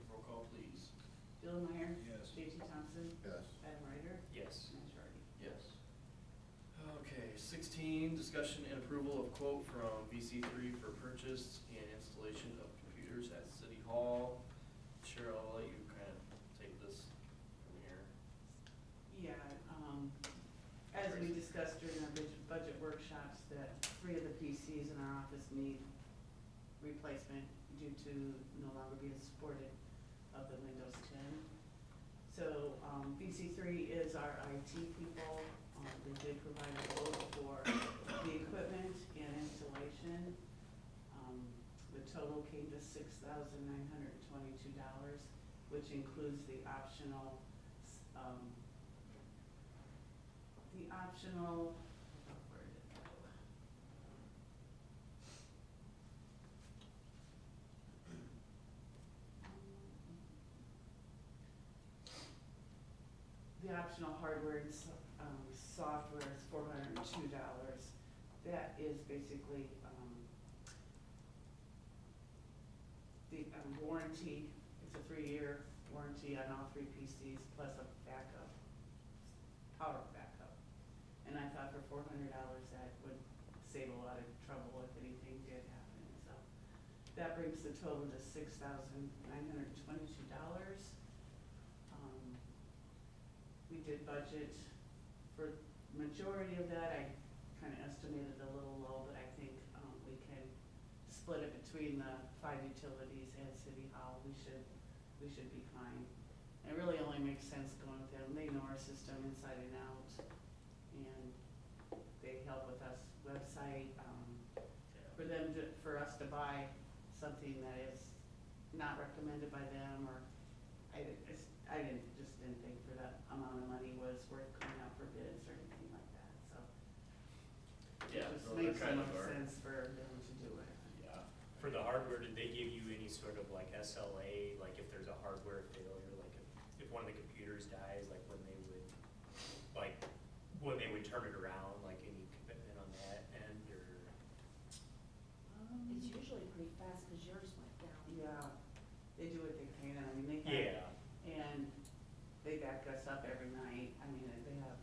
roll call, please. Bill Meyer. Yes. J.T. Thompson. Yes. Adam Ryder. Yes. Matt Shorty. Yes. Okay, 16, discussion and approval of quote from VC3 for purchase and installation of computers at City Hall. Cheryl, I'll let you kind of take this from here. Yeah, as we discussed during our budget workshops, that 3 of the PCs in our office need replacement due to no longer being supported of the Windows 10. So, VC3 is our IT people. They did provide a quote for the equipment and installation. The total came to $6,922, which includes the optional, where did it go? The optional hardware and software is $402. That is basically, the warranty, it's a 3-year warranty on all 3 PCs plus a backup, power backup. And I thought for $400 that would save a lot of trouble if anything did happen, so. That brings the total to $6,922. We did budget for majority of that. I kind of estimated a little low, but I think we can split it between the 5 utilities and City Hall. We should be fine. And it really only makes sense going with them. They know our system inside and out, and they help with us website. For them to, for us to buy something that is not recommended by them, or I just didn't think for that amount of money was worth coming out for bids or anything like that, so. Yeah, It just no, they're makes kind enough of our- sense for them to do it. Yeah. For the hardware, did they give you any sort of like SLA, like if there's a hardware failure, like if one of the computers dies, like when they would, like, when they would turn it around, like any commitment on that end, or? It's usually pretty fast, cause yours went down. Yeah, they do what they can, I mean, they have. Yeah, And they back us up every night, I mean, they have,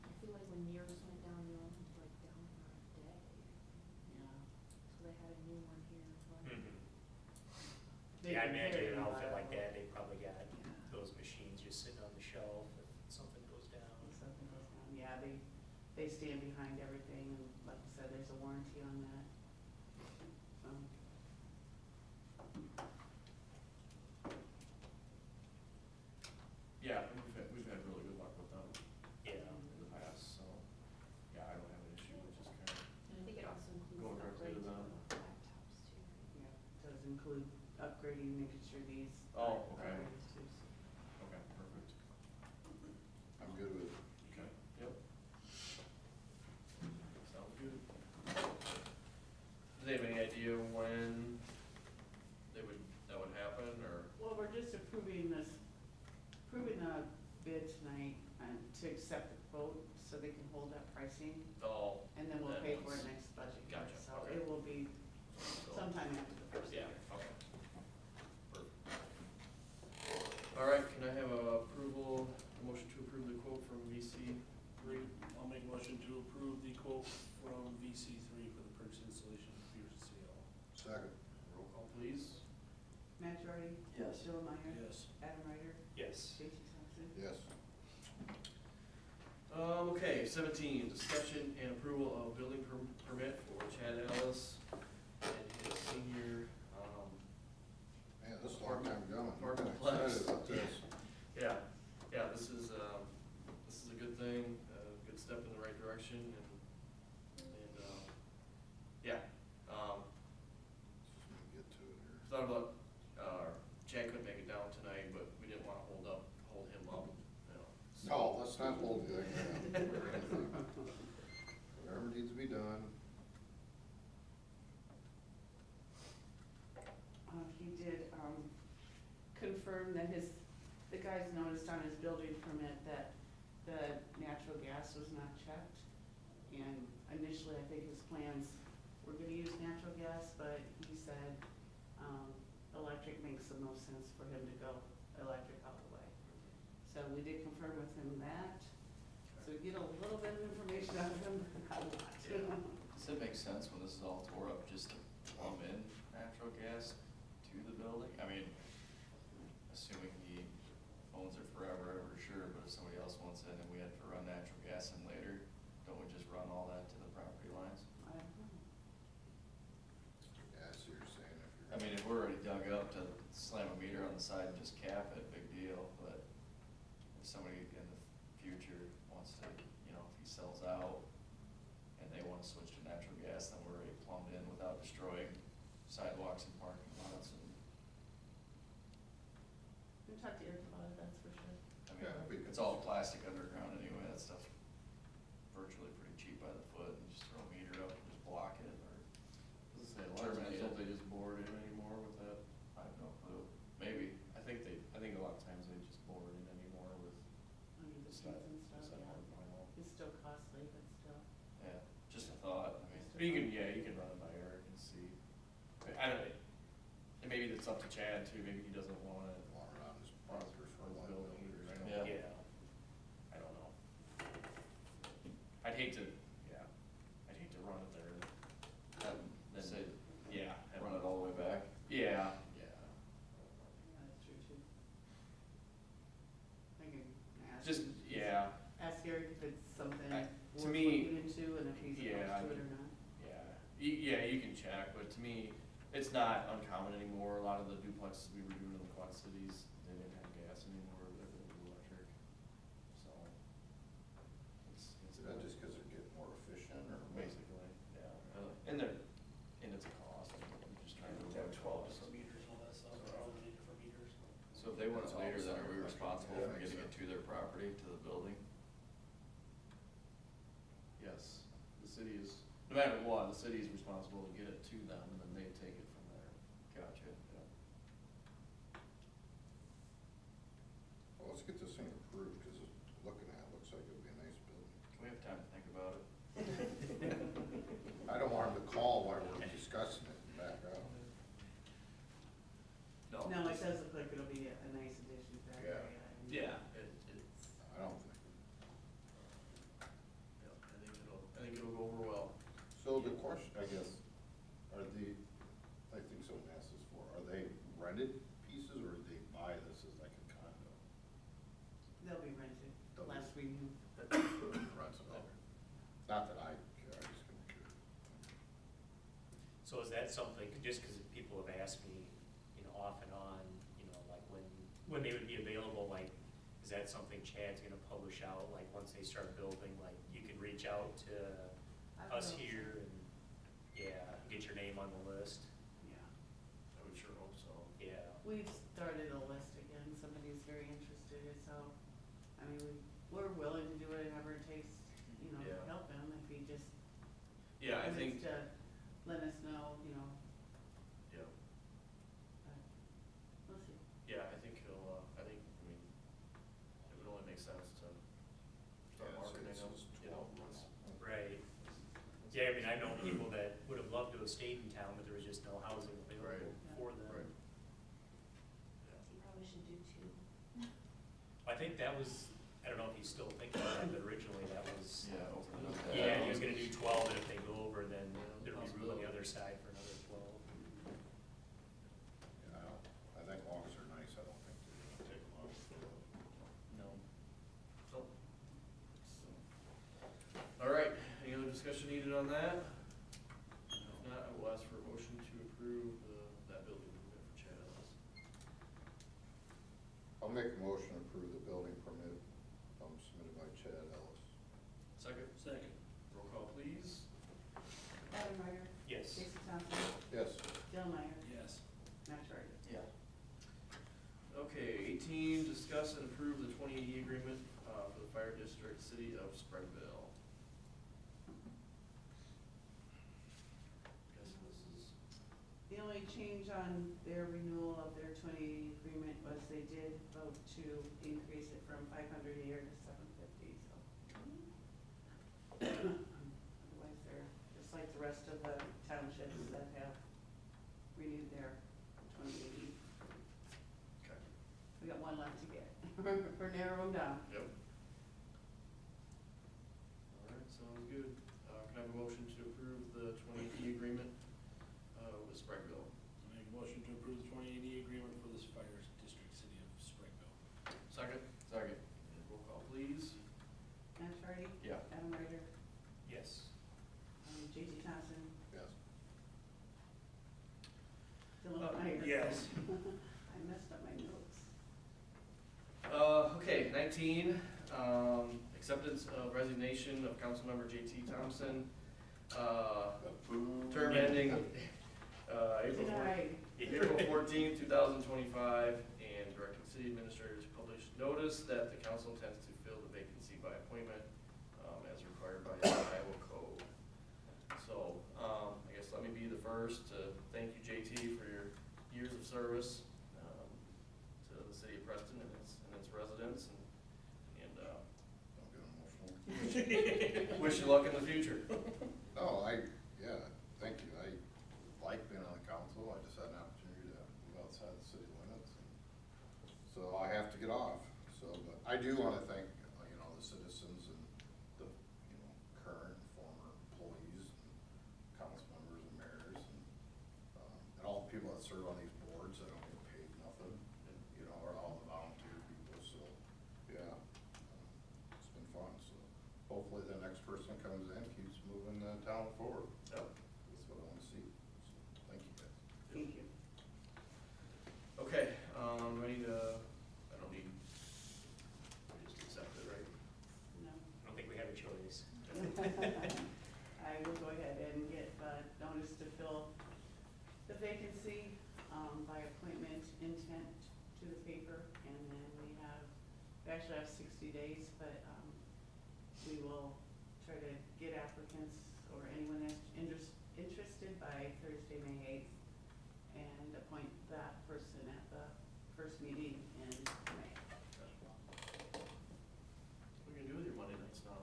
I feel like when yours went down, you only like down for a day. yeah. So they had a new one here, but. They've yeah, I been imagine very an outfit like reliable. that, they probably got Yeah. those machines just sitting on the shelf if something goes down. If something goes down, yeah, they stand behind everything, and like I said, there's a warranty on that. So, Yeah, we've had really good luck with them Yeah. in the past, so, yeah, I don't have an issue with just kind of, And I think it also includes Going directly to upgrades them. for laptops too. yeah, it does include upgrading, making sure these. Oh, are okay. upgraded too, so. okay, perfect. I'm good with it. Okay, yep. Sounds good. Do they have any idea when that would happen, or? Well, we're just approving the bid tonight, to accept the quote, so they can hold that pricing, Oh, and then we'll Then pay for once- it next budget year. Gotcha, So okay. it will be so- sometime after the first year. Yeah, okay. Perfect. All right, can I have a motion to approve the quote from VC three? I'll make a motion to approve the quote from VC3 for the purchase installation of computers at City Hall. Second. Roll call, please. Matt Jordy? Yes. Jill Meyer? Yes. Adam Ryder? Yes. Stacy Thompson? Yes. Okay, 17, discussion and approval of building permit for Chad Ellis and his senior, Man, this is a long time coming. I'm Apartment excited complex. about this. yeah, this is a good thing, a good step in the right direction, and yeah. Just gonna get to it here. Thought about, Chad couldn't make it down tonight, but we didn't wanna hold him up, you know. so- No, let's not hold the thing down. Whatever needs to be done. He did, confirm that the guys noticed on his building permit that the natural gas was not checked. And initially, I think his plans were gonna use natural gas, but he said, electric makes the most sense for him to go electric all the way. So we did confirm with him that, so we get a little bit of information out of him, but not a lot. Does it make sense when this is all tore up just to plumb in natural gas to the building? I mean, assuming he owns it forever, sure, but if somebody else wants it and we had to run natural gas in later, don't we just run all that to the property lines? I don't know. Yeah, I see what you're saying. If you're. I mean, if we're already dug up to slam a meter on the side and just cap it, big deal, but if somebody in the future wants to, you know, if he sells out and they wanna switch to natural gas, then we're already plumbed in without destroying sidewalks and parking lots and, We talked to Eric about it, that's for sure. I Yeah, we mean, could- it's all plastic underground anyway, that stuff's virtually pretty cheap by the foot, and just throw a meter up and just block it, or, Does it say a lot of times, Terminate it. don't they just bore it in anymore with that? I have no clue, maybe. I think a lot of times they just bore it in anymore with I mean, the the seats and stuff, stuff, yeah. vinyl. It's still costly, but still. Yeah, just a thought, I mean, But you can run it by Eric and see. I don't know, and maybe it's up to Chad too, maybe he doesn't want it Walk around this on park his for a while. building either, I don't Yeah. know. I don't know. I'd hate to run it there and have, then, Say, yeah. have- run it all the way back. Yeah. Yeah, that's true too. I can ask. Just, him- yeah, Ask Eric if it's something I- worth to me- looking into and if he's Yeah, opposed to it or not. yeah, you can check, but to me, it's not uncommon anymore, a lot of the duplexes we were doing in the Quad Cities, they didn't have gas anymore, everything was electric, so. It's Is that just because they're getting more efficient or? basically, yeah, and it's a cost, I'm just trying to avoid cost. meters and all that stuff, or all the different meters. So if they want it That's all later, then are we separate. responsible Yeah, for makes getting it sense. to their property, to the building? Yes, the city is, no matter what, the city is responsible to get it to them, and then they take it from there. Gotcha. Yeah. Well, let's get this thing approved, because looking at it, looks like it'll be a nice building. Can we have They'll be rented, unless we move. Runs it out. Not that I care, I just don't care. So is that something, just because people have asked me, off and on, like when they would be available, like, is that something Chad's gonna publish out, like, once they start building, like, you can reach out to us here and, get your name on the list? Yeah. I would sure hope so. Yeah. We've started a list again, somebody's very interested, so, I mean, we're willing to do whatever it takes, to Yeah. help him, if he just Yeah, I wants think, to let us know, yeah, but we'll see. yeah, I think he'll, I mean, it would only make sense to start Yeah, so marketing it's them, just you know. 12 months. Right. Yeah, I mean, I know people that would have loved to have stayed in town, but there was just no housing Right. available for them. Right. You probably should do two. I think that was, I don't know if he's still thinking of that, but originally that was, Yeah, open it up. yeah, he was gonna do 12, and if they go over, then Yeah, there'll be room on the other side for another 12. Yeah, I think logs are nice, I don't think they're gonna take them off. No. So, all right, any other discussion needed on that? If not, I will ask for a motion to approve that building permit for Chad Ellis. I'll make a motion to approve the building permit, submitted by Chad Ellis. Second? Second. Roll call, please. Adam Ryder, Yes. Casey Thompson, Yes. Dale Meyer, Yes. Matt Charlie. Yeah. Okay, 18, discuss and approve the 2080 agreement for the fire district, city of Springville. Guess this is, The only change on their renewal of their 2080 agreement was they did vote to increase it from 500 a year to 750, so. Otherwise, they're just like the rest of the townships that have renewed their 2080. okay, We got one left to get. We're narrowing them down. yep. All right, sounds good. Can I have a motion to approve the 2080 agreement with Springville? Make a motion to approve the 2080 agreement for this fire district, city of Springville. Second? Second. Roll call, please. Matt Charlie? Yeah. Adam Ryder? Yes. J.T. Thompson? Yes. Dylan Meyer? Yes. I messed up my notes. Okay, 19, acceptance of resignation of Councilmember J.T. Thompson, term ending, April Denied. 14th, 2025, and directing city administrator to publish notice that the council intends to fill the vacancy by appointment, as required by the Iowa code. So, I guess let me be the first to thank you, J.T., for your years of service, to the city of Preston and its residents, and Don't get emotional. wish you luck in the future. No, yeah, thank you. I like being on the council. I just had an opportunity to move outside the city limits. So I have to get off. So, but I do want to thank, the citizens and the, current and former employees and council members and mayors and all the people that serve on these boards that don't get paid nothing, or all the volunteer people. So, yeah, it's been fun. So hopefully the next person that comes in keeps moving the town forward. Yep. That's what I want to see. So, thank you guys. Thank you. Okay, I don't need, we just accept it, right? No. I don't think we have a choice. I will go ahead and get notice to fill the vacancy by appointment intent to the paper, and then we actually have 60 days, but we will try to get applicants or anyone that's interested by Thursday, May 8th, and appoint that person at the first meeting in May. What are you gonna do with your Monday nights now?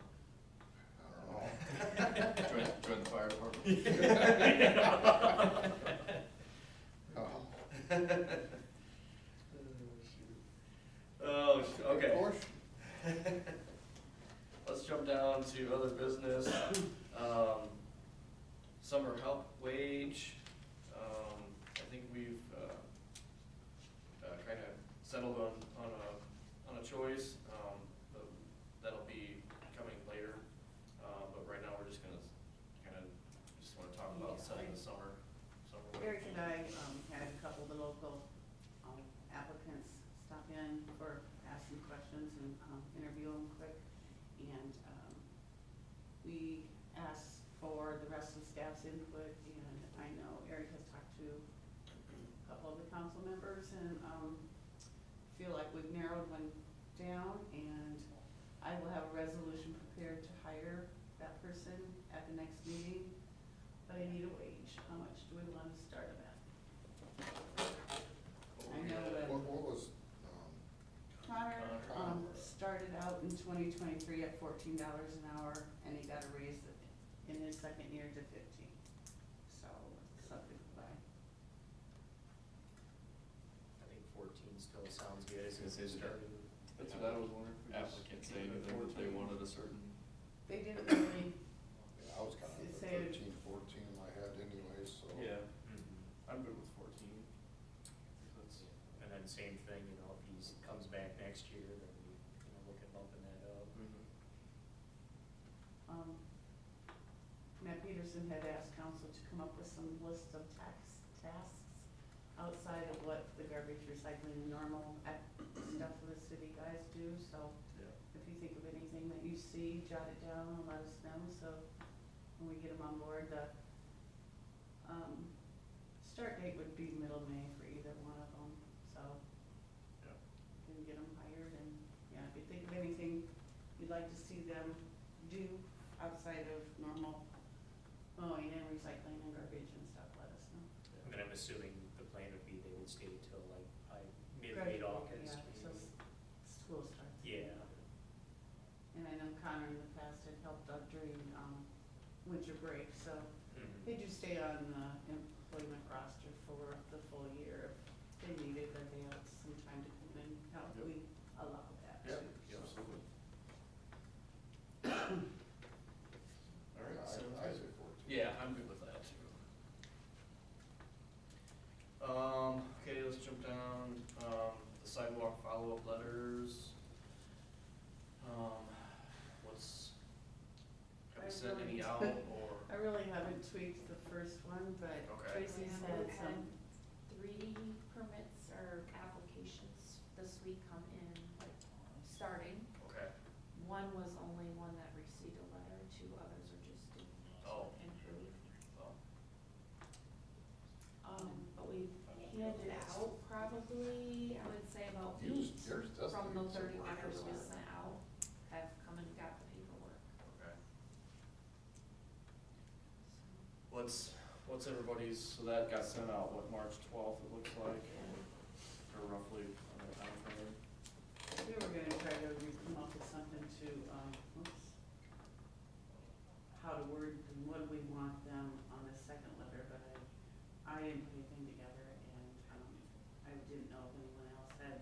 I don't know. Join the fire department. Oh, okay. Of course. Let's jump down to other business. Summer help wage. I think we've kind of settled on a choice. and I, had a couple of the local, applicants stop in for, ask some questions and, interview them quick. And, we asked for the rest of the staff's input, and I know Eric has talked to a couple of the council members, and, feel like we've narrowed one down, and I will have a resolution prepared to hire that person at the next meeting, but I need a wage. How much do we want to start them at? I know that What was, Connor, Connor. started out in 2023 at $14 an hour, and he got a raise in his second year to 15. So, something to buy. I think 14 still sounds good, as I was gonna say, starting. That's what I was wondering, if applicants say anything, if they wanted a certain, They didn't really, I was kind of at Say- 13, 14 in my head anyway, so. yeah, Mhm. I'm good with 14. That's, And then same thing, you know, if he comes back next year, then we, look at bumping that up. Matt Peterson had asked council to come up with some list of tasks outside of what the garbage recycling and normal stuff the city guys do, so yeah. if you think of anything that you see, jot it down and let us know, so when we get them on board, the, start date would be middle May for either one of them, so. Yeah. Can get them hired, and, yeah, if you think of anything you'd like to see them do outside of normal mowing and recycling and garbage and stuff, let us know. And I'm assuming the plan would be they would stay till like late Graduate, August. Yeah, so maybe. school starts. Yeah. And I know Connor in the past had helped out during, winter break, so Mhm. they do stay on the employment roster for the full year. If they needed, but they have some time to come in and help, Yep. we allow that Yeah, too. absolutely. All right, Yeah, sounds I good. say 14. Yeah, I'm good with that too. Okay, let's jump down, the sidewalk follow-up letters. Have we sent any out, or? I really haven't tweaked the first one, but Okay. Tracy We said had some, 3 permits or applications this week come in, like, starting. Okay, One was only one that received a letter, 2 others are just doing it Oh. to improve. well, But we've handed out probably, I would say about 8 Yours does from the need some 30 work letters as we well. sent out, have come and got the paperwork. okay. What's everybody's, so that got sent out, what, March 12th it looks like, or roughly on the time frame? we were gonna try to come up with something to, how to word and what we want them on the second letter, but I didn't put anything together, and, I didn't know if anyone else had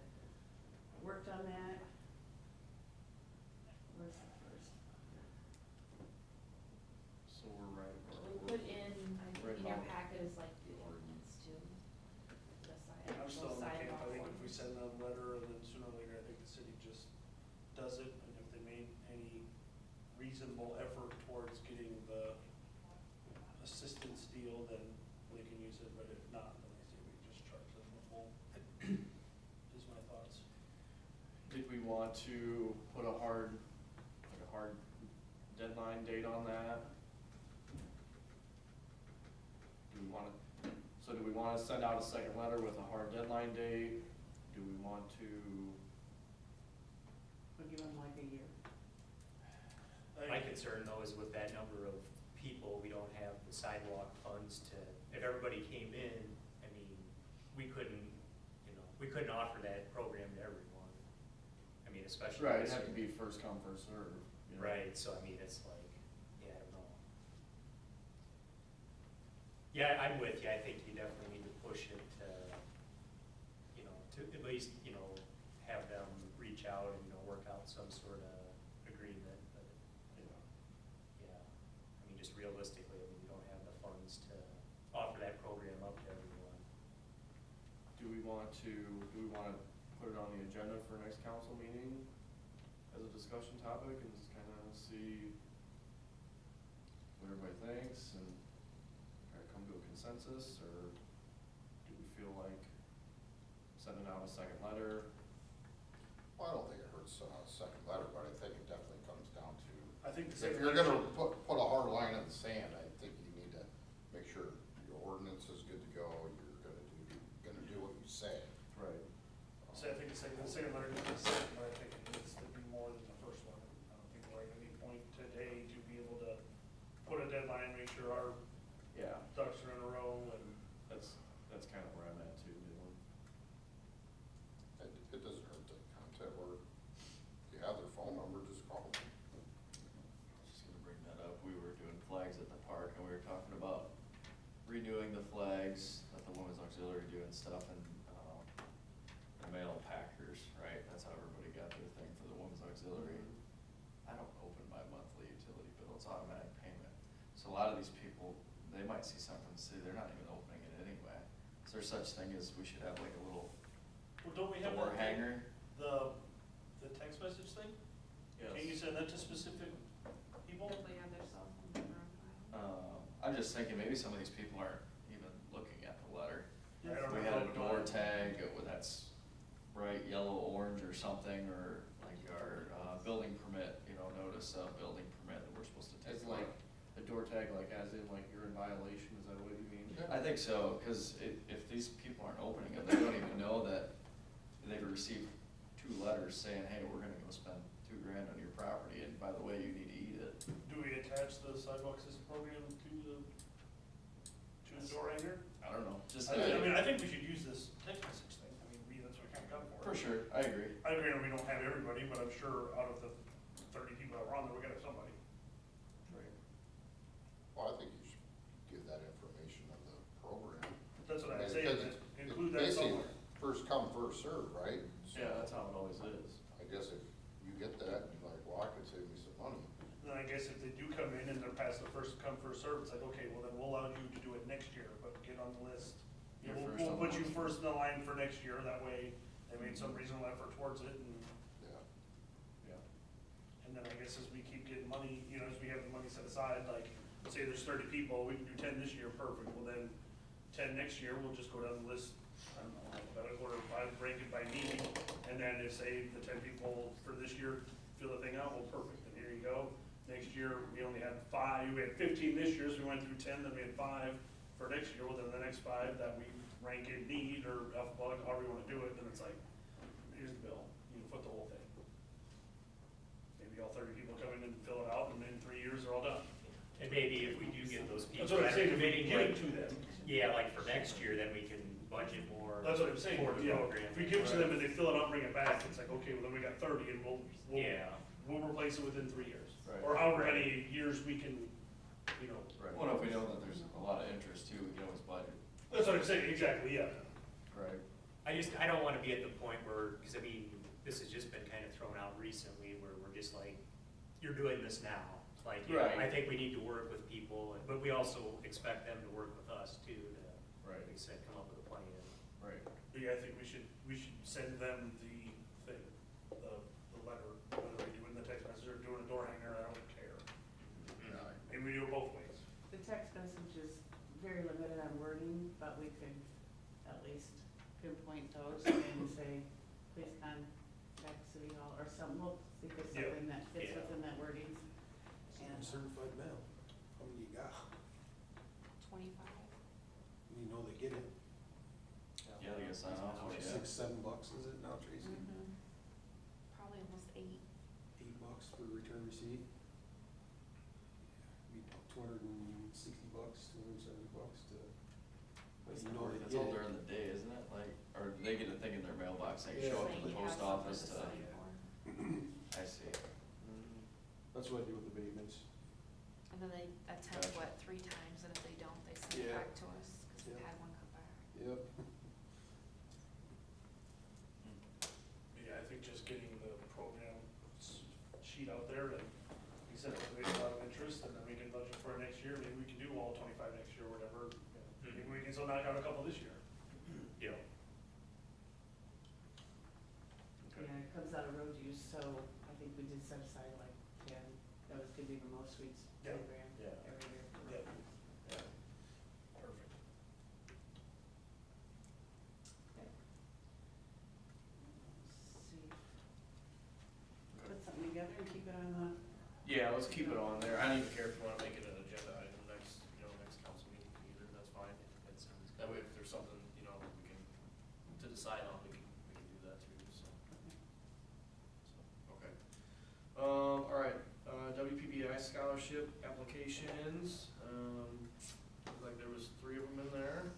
worked on that. Where's the first? So we're right. We put in, Right in your about- packet is like the ordinance too, the I'm still in the camp, sidewalk I think if we ordinance. send a letter and then sooner or later, I think the city just does it, and if they made any reasonable effort towards getting the assistance deal, then they can use it, but if not, then I say we just charge them the full, is my thoughts. Did we want to put a hard deadline date on that? Do we wanna send out a second letter with a hard deadline date? Do we want to, We'll give them like a year. My concern though is with that number of people, we don't have the sidewalk funds to, if everybody came in, I mean, we couldn't offer that program to everyone. I mean, especially. right, it'd this have to year. be first come, first served, you know? Right, so I mean, it's like, yeah, I don't know. Yeah, I'm with you, I think you definitely need to push it to, to at least, have them reach out and, work out some sort of agreement, but, yeah. I mean, just realistically, we don't have the funds to offer that program up to everyone. Do we wanna put it on the agenda for next council meeting as a discussion topic and just kinda see what everybody thinks and try to come to a consensus, or? feel like sending out a second letter? Well, I don't think it hurts to send out a second letter, but I think it definitely comes down to, I think the if second you're letter gonna should- put a hard line in the sand, I think you need to make sure your ordinance is good to go, you're gonna do what you say. Right. So I think the second letter needs to be sent, but I think it needs to be more than the first one. I don't think we're at any point today to be able to put a deadline, make sure our Yeah, ducks are in a row, and that's kind of where I'm at too, Dylan. It doesn't hurt to contact, or you have their phone number, just call them. I was just gonna bring that up, we were doing flags at the park, and we were talking about renewing the flags, that the Women's Auxiliary do and stuff, and, the mail packers, right, that's how everybody got their thing for the Women's Auxiliary. I don't open my monthly utility bill, it's automatic payment, so a lot of these people, they might see something and say they're not even opening it anyway. Is there such thing as we should have like a little well, don't we have door that thing, hanger? the text message thing? Yes. Can you send that to specific people? If we have their cell phone number on file. I'm just thinking maybe some of these people aren't even looking at the letter. I don't We know had a about door it. tag that's bright yellow, orange or something, or like our, building permit, notice of building permit that we're supposed to take. It's like a door tag, like as in like you're in violation, is that what you mean? I think so, cause if these people aren't opening it, they don't even know that they've received 2 letters saying, hey, we're gonna go spend $2,000 on your property, and by the way, you need to eat it. Do we attach the sidewalk system program to the door hanger? I don't know, just. I think we should use this text message thing, I mean, that's what we kind of got for it. For sure, I agree. I agree, we don't have everybody, but I'm sure out of the 30 people that were on there, we gotta have somebody. Right. Well, I think you should give that information of the program. That's what I I'm mean, saying, because include it's that basically somewhere. first come, first served, right? So Yeah, that's how it always is. I guess if you get that, and you're like, well, I could save me some money. Then I guess if they do come in and they're past the first come, first served, it's like, okay, well then we'll allow you to do it next year, but get on the list. You're We'll first on put the you list. first in the line for next year, that way they made some reasonable effort towards it, and, Yeah. Yeah. and then I guess as we keep getting money, as we have the money set aside, like, say there's 30 people, we can do 10 this year, perfect, well then 10 next year, we'll just go down the list, I don't know, about order by, rank it by need, and then if say the 10 people for this year fill the thing out, well, perfect, then here you go. Next year, we only had 5, we had 15 this year, so we went through 10, then we had 5 for next year, well, then the next 5 that we rank in need, or alphabetical, however you wanna do it, then it's like, here's the bill, you can foot the whole thing. Maybe all 30 people come in and fill it out, and in 3 years, they're all done. And maybe if we do get those people. That's what I'm that are saying, if we committing, give it like- to them. Yeah, like for next year, then we can budget more. That's what I'm saying, For the program. if we give it to them and they fill it out, bring it back, it's like, okay, well, then we got 30, and we'll Yeah. we'll replace it within 3 years. Right. Or however many years we can, Right. Well, if we know that there's a lot of interest too, we can always budget. that's what I'm saying, exactly, yeah. Right. I don't wanna be at the point where, cause I mean, this has just been kind of thrown out recently, where we're just like, you're doing this now. Like, Right. I think we need to work with people, but we also expect them to work with us too, to, Right. like I said, come up with a plan. Right. But yeah, I think we should send them the thing, the letter, whether we do it in the text message or doing a door hanger, I don't care. And we do it both ways. The text message is very limited on wording, but we could at least pinpoint those and say, please contact City Hall or some, we'll think of Yeah. something that fits Yeah. within that wording. And, Certified mail, how many you got? 25. You know they get it. Yeah, they get signed off, How much, yeah. $6-7 is it now, Tracy? Mhm. Probably almost 8. $8 for return receipt. Be about $260, $270 to, but you know they That's get all it. during the day, isn't it? Like, or do they get a thing in their mailbox, they Yeah. show up So to the you have post something office to to, sign for. I see. That's what I do with abatements. And then they attend, Gotcha. 3 times, and if they don't, they send it Yeah. back to us, because we've Yeah. had one come back. Yep. Yeah, I think just getting the program sheet out there, and like you said, if there's a lot of interest, and then we can budget for it next year, maybe we can do all 25 next year, or whatever. Maybe we can still knock out a couple this year. Yeah. yeah, it comes out of road use, so I think we did set aside like 10, that was gonna be the most we'd Yeah. program Yeah. every year for Yeah. road use. Yeah. Perfect. Yeah, let's keep it on there. I don't even care if you wanna make it an agenda item next, next council meeting either, that's fine. That sounds good. That way if there's something, we can, to decide on, we can do that too, so. Okay. All right, WPBI scholarship applications, looked like there was 3 of them in there.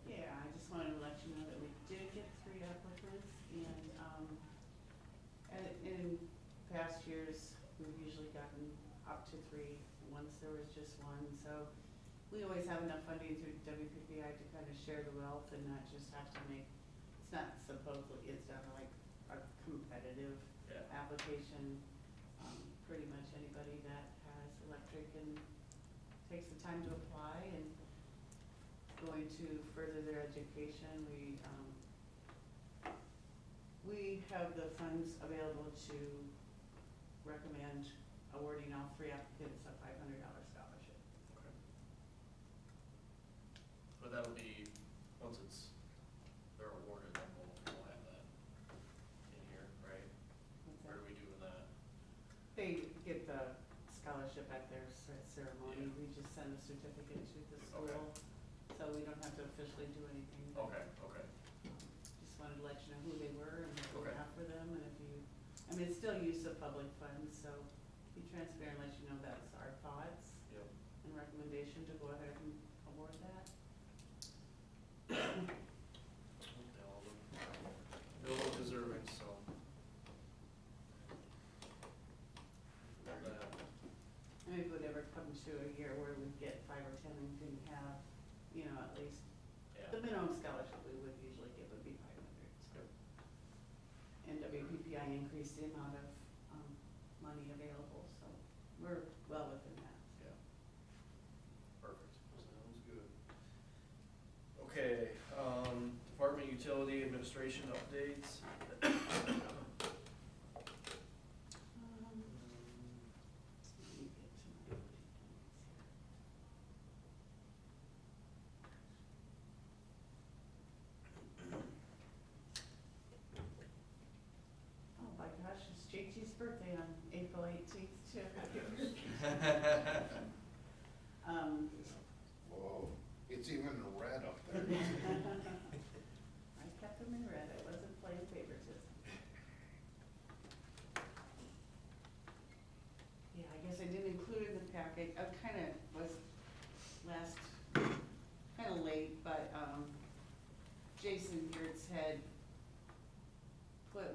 Yeah, I just wanted to let you know that we did get 3 applicants, and in past years, we've usually gotten up to 3. Once there was just 1, so we always have enough funding through WPPI to kind of share the wealth and not just have to make, it's not supposedly, it's not like a competitive Yeah. application. Pretty much anybody that has electric and takes the time to apply and going to further their education, we have the funds available to recommend awarding all 3 applicants a $500 scholarship. Okay. But that'll be, once they're awarded, then we'll have that in here, right? What's Where that? do we do with that? They get the scholarship at their ceremony. Yeah. We just send a certificate to the Okay. school, so we don't have to officially do anything. Okay. Just wanted to let you know who they were and what we Okay. have for them, and it's still use of public funds, so be transparent, let you know that's our thoughts Yep. and recommendation to go ahead and award that. They'll look deserving, so. I mean, if it would ever come to a year where we get 5 or 10 and didn't have, at least, Yeah. the minimum scholarship we would usually give would be 500, so. Yep. And WPPI increased the amount of, money available, so we're well within that. Yeah. Perfect, sounds good. Okay, department utility administration updates. Let me get to my oh my gosh, it's JT's birthday on April 18th too. Whoa, it's even red up there. I kept them in red, I wasn't playing favoritism. Yeah, I guess I didn't include in the packet, I was late, but, Jason Geertz had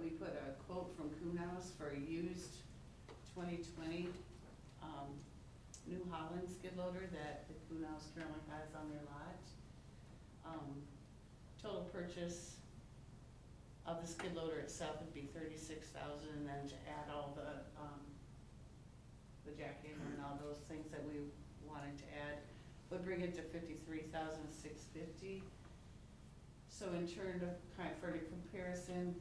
we put a quote from Kuhnhaus for a used 2020, New Holland skid loader that the Kuhnhaus currently has on their lot. Total purchase of the skid loader itself would be $36,000, and then to add all the jackhammer and all those things that we wanted to add would bring it to $53,650. So in turn, for the comparison,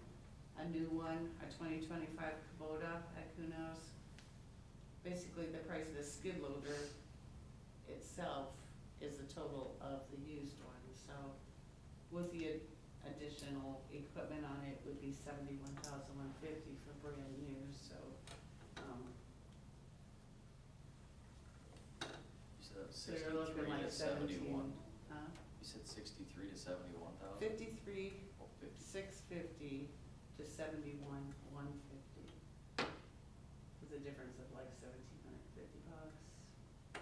a new one, a 2025 Kubota at Kuhnhaus, basically the price of the skid loader itself is the total of the used one. So with the additional equipment on it would be $71,150 for brand new, so, You said that was so you're looking 63 like to 71. 17, huh? You said 63 to 71,000? 53, Oh, 50. 650 to 71,150. There's a difference of like $1,750. So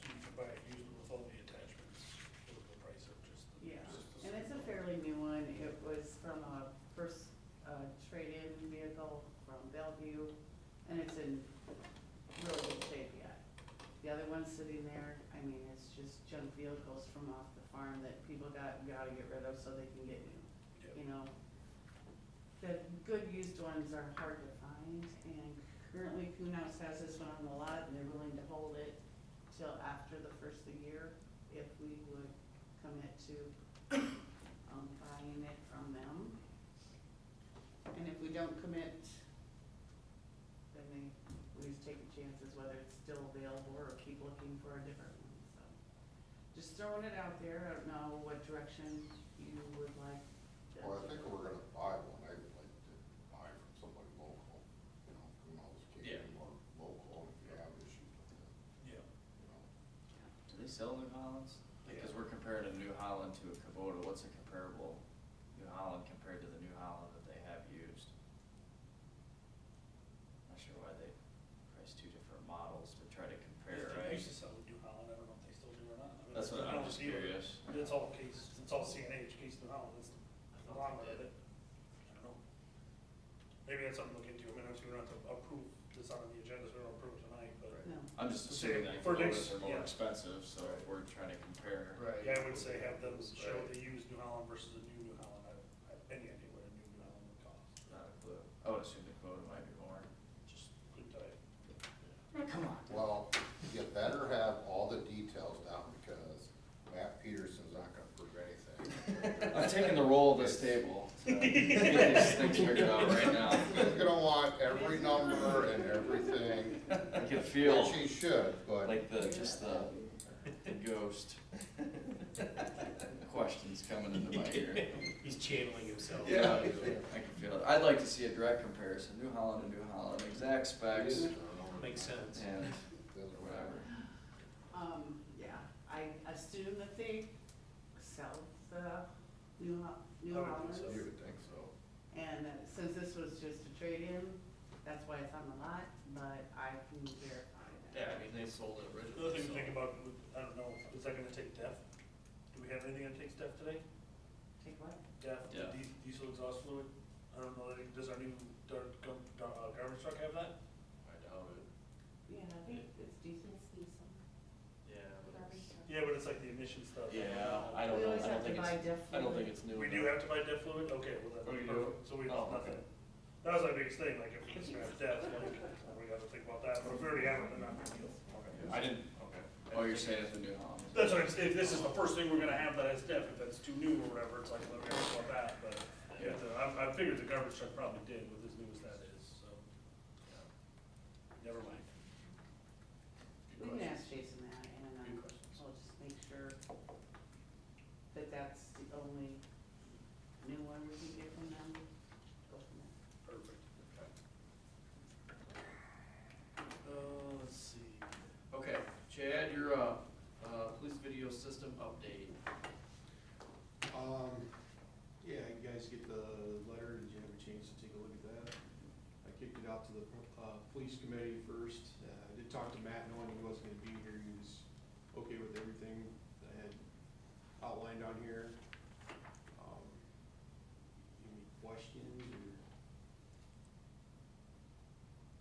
you can buy it used with all the attachments, for the price of just the. Yeah, just the and it's a single. fairly new one. It was from a first trade-in vehicle from Bellevue, and it's in real good shape yet. The other one's sitting there, I mean, it's just junk vehicles from off the farm that people gotta get rid of so they can get new, Yep. you know? The good used ones are hard to find, and currently Kuhnhaus has this one on the lot, and they're willing to hold it till after the first of the year, if we would commit to buying it from them. And if we don't commit, then we just take the chances whether it's still available or keep looking for a different one, so. Just throwing it out there, I don't know what direction you would like. Well, I think if we're gonna buy one, I would like to buy from somebody local. sell New Hollands? Because we're comparing a New Holland to a Kubota, what's a comparable New Holland compared to the New Holland that they have used? Not sure why they price two different models to try to compare, They right? used to sell New Holland, I don't know if they still do or not. I mean, That's what I I'm don't just see it. curious. It's all CNH, Case New Holland, it's the long of it. I don't know. Maybe that's something to look into, I mean, obviously we don't have to approve this on the agenda, so we don't approve it tonight, but. No. I'm just assuming that For Kubotas next- are more yeah. expensive, so if we're trying to compare. Right. Yeah, I would say have them show Right. the used New Holland versus a new New Holland, I have any idea what a new New Holland would cost. Not a clue. I would assume the Kubota might be more. Just couldn't tell you. Come on. Well, you better have all the details down because Matt Peterson's not gonna prove anything. I'm taking the role of this table to get these things figured out right now. He's gonna want every number and everything, I can feel which he should, but. like just the ghost questions coming into my ear. He's channeling himself. Yeah, I can feel it. I'd like to see a direct comparison, New Holland to New Holland, exact specs Makes sense. and whatever. Yeah, I assume that they sell the New I would Hollands. think so. You would think so. And since this was just a trade-in, that's why it's on the lot, but I can verify that. Yeah, I mean, they sold it originally. Another thing to so- think about, I don't know, is that gonna take DEF? Do we have anything that takes DEF today? Take what? DEF, Yeah. diesel exhaust fluid? I don't know, does our new garbage truck have that? I doubt it. Yeah, I think it's decent. It's diesel, Yeah, but garbage it's, truck. Yeah, but it's like the emission stuff. yeah, I don't We know, always I don't have to think buy it's, DEF I don't think fluid. it's new. We do enough. have to buy DEF fluid? Okay, well then, Oh, you do? perfect, so we Oh, have nothing. okay. That was my biggest thing, like, if it's gonna have DEF, like, we gotta think about that, but if we already have it, then not a big deal. I didn't, okay. Oh, you're saying it's the New Holland. That's what I'm saying, if this is the first thing we're gonna have that has DEF, if that's too new or whatever, it's like, let me think about that, but, yeah, I figured the garbage truck probably did with as new as that is, so. Never mind. We can ask Jason that, and Good questions. we'll just make sure that that's the only new one we can get from them. Go from there. Perfect. Let's see. Okay, Chad, your, police video system update. Yeah, you guys get the letter, did you have a chance to take a look at that? I kicked it out to the, police committee first, I did talk to Matt, knowing he wasn't gonna be here, he was okay with everything that I had outlined on here. Any questions, or?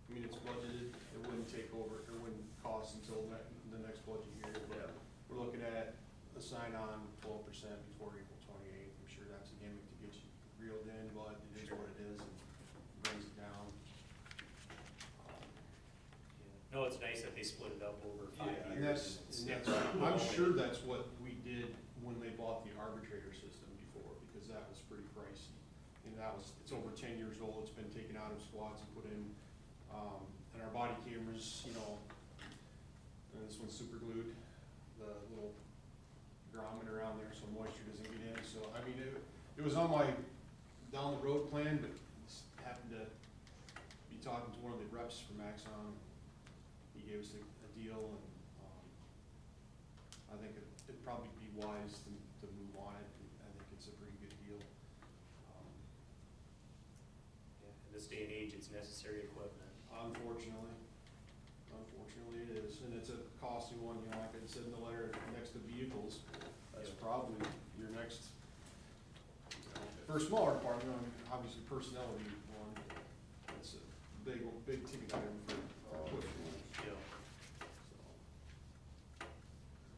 I mean, it's budgeted, it wouldn't take over, it wouldn't cost until the next budget year, Yeah. but we're looking at a sign-on 12% before April 28th. I'm sure that's a gimmick to get you reeled in, but it is what it is, and brings it down. No, it's nice that they split it up over 5 years. And that's, I'm sure that's what we did when they bought the arbitrator system before, because that was pretty pricey. And it's over 10 years old, it's been taken out of squads and put in, and our body cameras, and this one's super glued, the little grommet around there so moisture doesn't get in, so, I mean, it was on my down the road plan, but just happened to be talking to one of the reps from Axon. He gave us a deal, and, I think it'd probably be wise to move on it, I think it's a pretty good deal. Yeah, in this day and age, it's necessary equipment. Unfortunately it is, and it's a costly one, like I said in the letter, next to vehicles, that's probably your next, for a smaller department, obviously personnel would be one, that's a big ticket item for equipment, Yeah.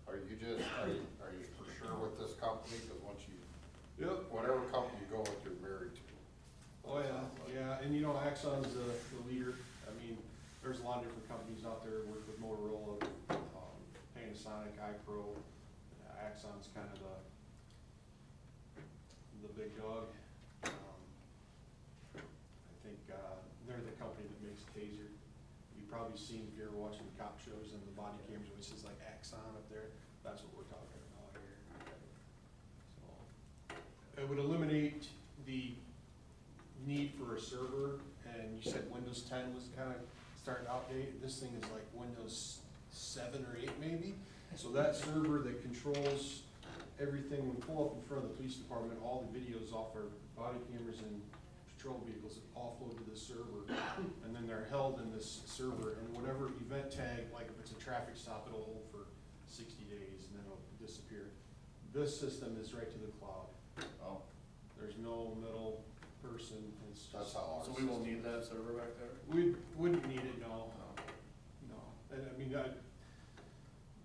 Are you for sure with this company? Cause once you, Yep. whatever company you go with, you're married to. Oh, yeah, and Axon's the leader. I mean, there's a lot of different companies out there, work with Motorola, Panasonic, iPro. Axon's kind of the big dog. I think, they're the company that makes Taser. You've probably seen, if you're ever watching the cop shows and the body cameras, which is like Axon up there, that's what we're talking about here. So, it would eliminate the need for a server, and you said Windows 10 was kind of starting to outdate. This thing is like Windows 7 or 8 maybe, So that server that controls everything, when we pull up in front of the police department, all the videos off our body cameras and patrol vehicles offload to this server. And then they're held in this server, and whatever event tag, like if it's a traffic stop, it'll hold for 60 days and then it'll disappear. This system is right to the cloud. Oh, There's no middle person, it's That's just. how ours. So we won't need that server back there? We wouldn't need it, no. No, and I mean, I'd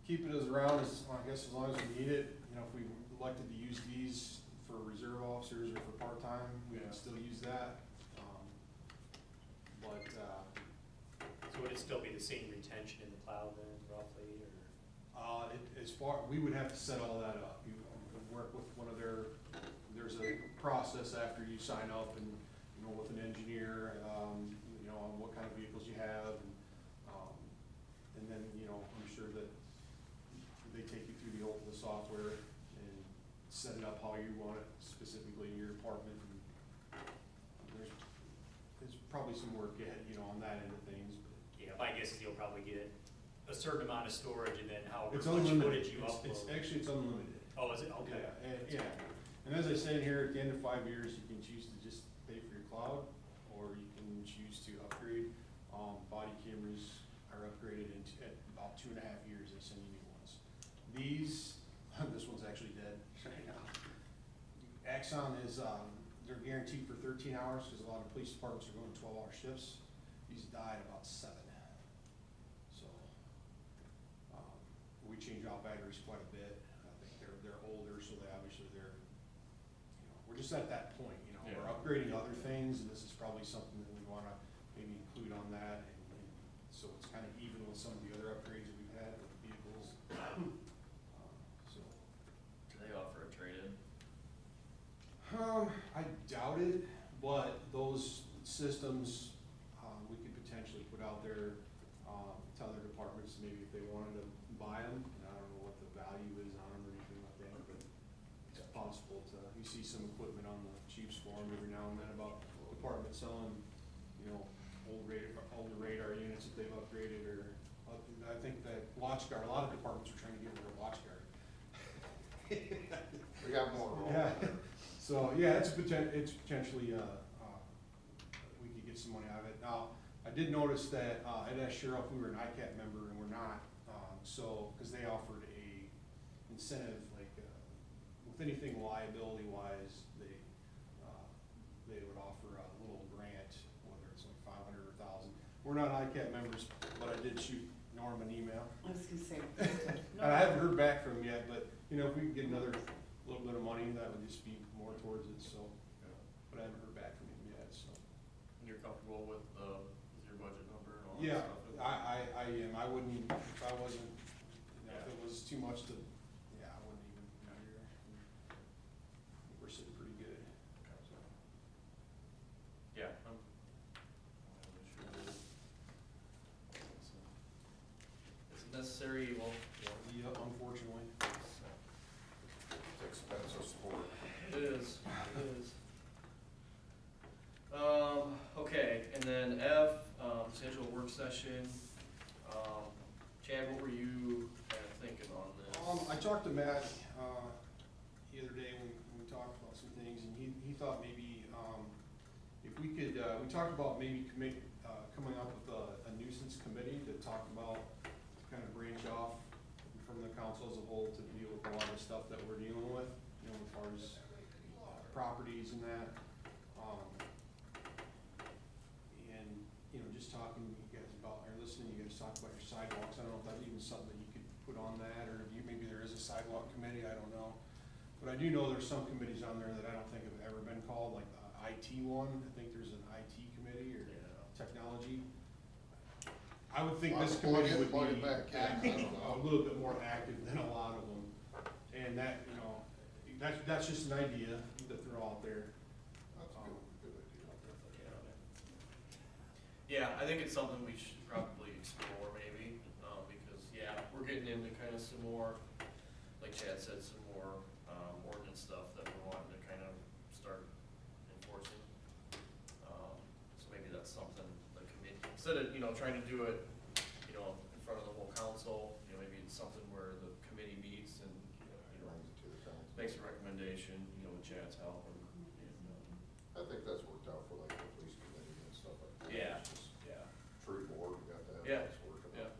keep it as around as, I guess, as long as we need it. You know, if we elected to use these for reserve officers or for part-time, we Yeah. can still use that. But, So would it still be the same retention in the cloud then roughly, or? as far, we would have to set all that up. You would work with one of there's a process after you sign up and, you know, with an engineer, you know, on what kind of vehicles you have. And then, you know, I'm sure that they take you through the software and set it up how you want it specifically in your department. And there's probably some work yet, you know, on that end of things, but. Yeah, my guess is you'll probably get a certain amount of storage and then however It's much unlimited. footage you upload. It's actually, it's unlimited. Oh, is it? Okay. Yeah, and as I said here, at the end of 5 years, you can choose to just pay for your cloud, or you can choose to upgrade. Body cameras are upgraded at about 2.5 years, they send you new ones. These, this one's actually dead right now. Axon is, they're guaranteed for 13 hours, because a lot of police departments are going 12-hour shifts. These die at about 7. So, we change out batteries quite a bit. I think they're older, so they obviously you know, we're just at that point, you know, we're Yeah. upgrading other things, and this is probably something that we wanna maybe include on that, and so it's kind of even with some of the other upgrades that we've had with vehicles. So, do they offer a trade-in? I doubt it, but those systems, we could potentially put out there, to other departments, maybe if they wanted to buy them, and I don't know what the value is on them or anything like that, but it's possible to, you see some equipment on the chief's forum every now and then about departments selling, you know, older radar units that they've upgraded, or, I think that WatchGuard, a lot of departments are trying to get rid of WatchGuard. We got more room. Yeah, so, yeah, it's potentially, we could get some money out of it. Now, I did notice that, I'd asked Cheryl if we were an ICAP member, and we're not, so, because they offered a incentive, like, with anything liability-wise, they would offer a little grant, whether it's like 500 or 1,000. We're not ICAP members, but I did shoot Norm an email. I was gonna say. And I haven't heard back from him yet, but, you know, if we could get another little bit of money, that would just be more towards it, so. But I haven't heard back from him yet, so. And you're comfortable with your budget number and all that Yeah, stuff? I am, I wouldn't, if I wasn't, you know, if it was too much to, yeah, I wouldn't even, we're sitting pretty good, so. Yeah. I don't have an issue with it. It's a necessary evil. Yep, unfortunately. It's expensive sport. It is, it is. Okay, and then F, schedule a work session. Chad, what were you kind of thinking on this? I talked to Matt, the other day when we talked about some things, and he thought maybe, if we could, we talked about maybe coming up with a nuisance committee to talk about, kind of branch off from the council as a whole to deal with a lot of the stuff that we're dealing with, you know, as far as properties and that. And, you know, just talking to you guys about, or listening to you guys talk about your sidewalks, I don't know if that's even something that you could put on that, or maybe there is a sidewalk committee, I don't know. But I do know there's some committees on there that I don't think have ever been called, like the IT one, I think there's an IT committee or technology. I would think this committee would Plug be it back in, I don't know. a little bit more active than a lot of them. And that, you know, that's just an idea to throw out there. That's a good idea. Yeah, I think it's something we should probably explore maybe, because, yeah, we're getting into kind of some more, like Chad said, some more, ordinance stuff that we're wanting to kind of start enforcing. So maybe that's something the committee, instead of, you know, trying to do it, you know, in front of the whole council, you know, maybe it's something where the recommendation, you know, with Chad's help and, I think that's worked out for like the police committee and stuff like that. yeah, It's just yeah. Tree board, we got that, Yeah, it's working yeah. out.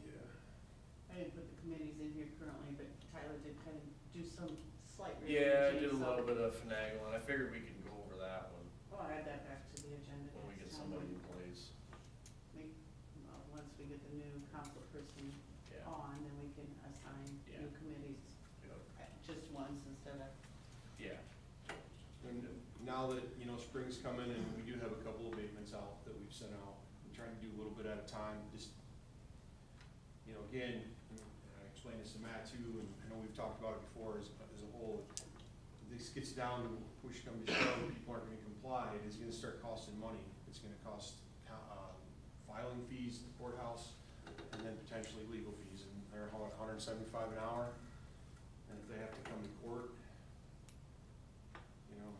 Yeah. I didn't put the committees in here currently, but Tyler did kind of do some slight Yeah, I revisions, did a so- little bit of finagling, I figured we could go over that I'll add that back to the agenda when we get next time. somebody in place. Make, once we get the new council person Yeah. on, then we can assign Yeah. new committees, just ones instead of. Yeah. And now that, you know, spring's coming and we do have a couple of abatements out that we've sent out, we're trying to do a little bit at a time, just, you know, again, and I explained this to Matt too, and I know we've talked about it before as a whole. This gets down to push comes to shove, people aren't gonna comply, it's gonna start costing money. It's gonna cost, filing fees at the courthouse, and then potentially legal fees, and they're $175 an hour. And if they have to come to court, you know,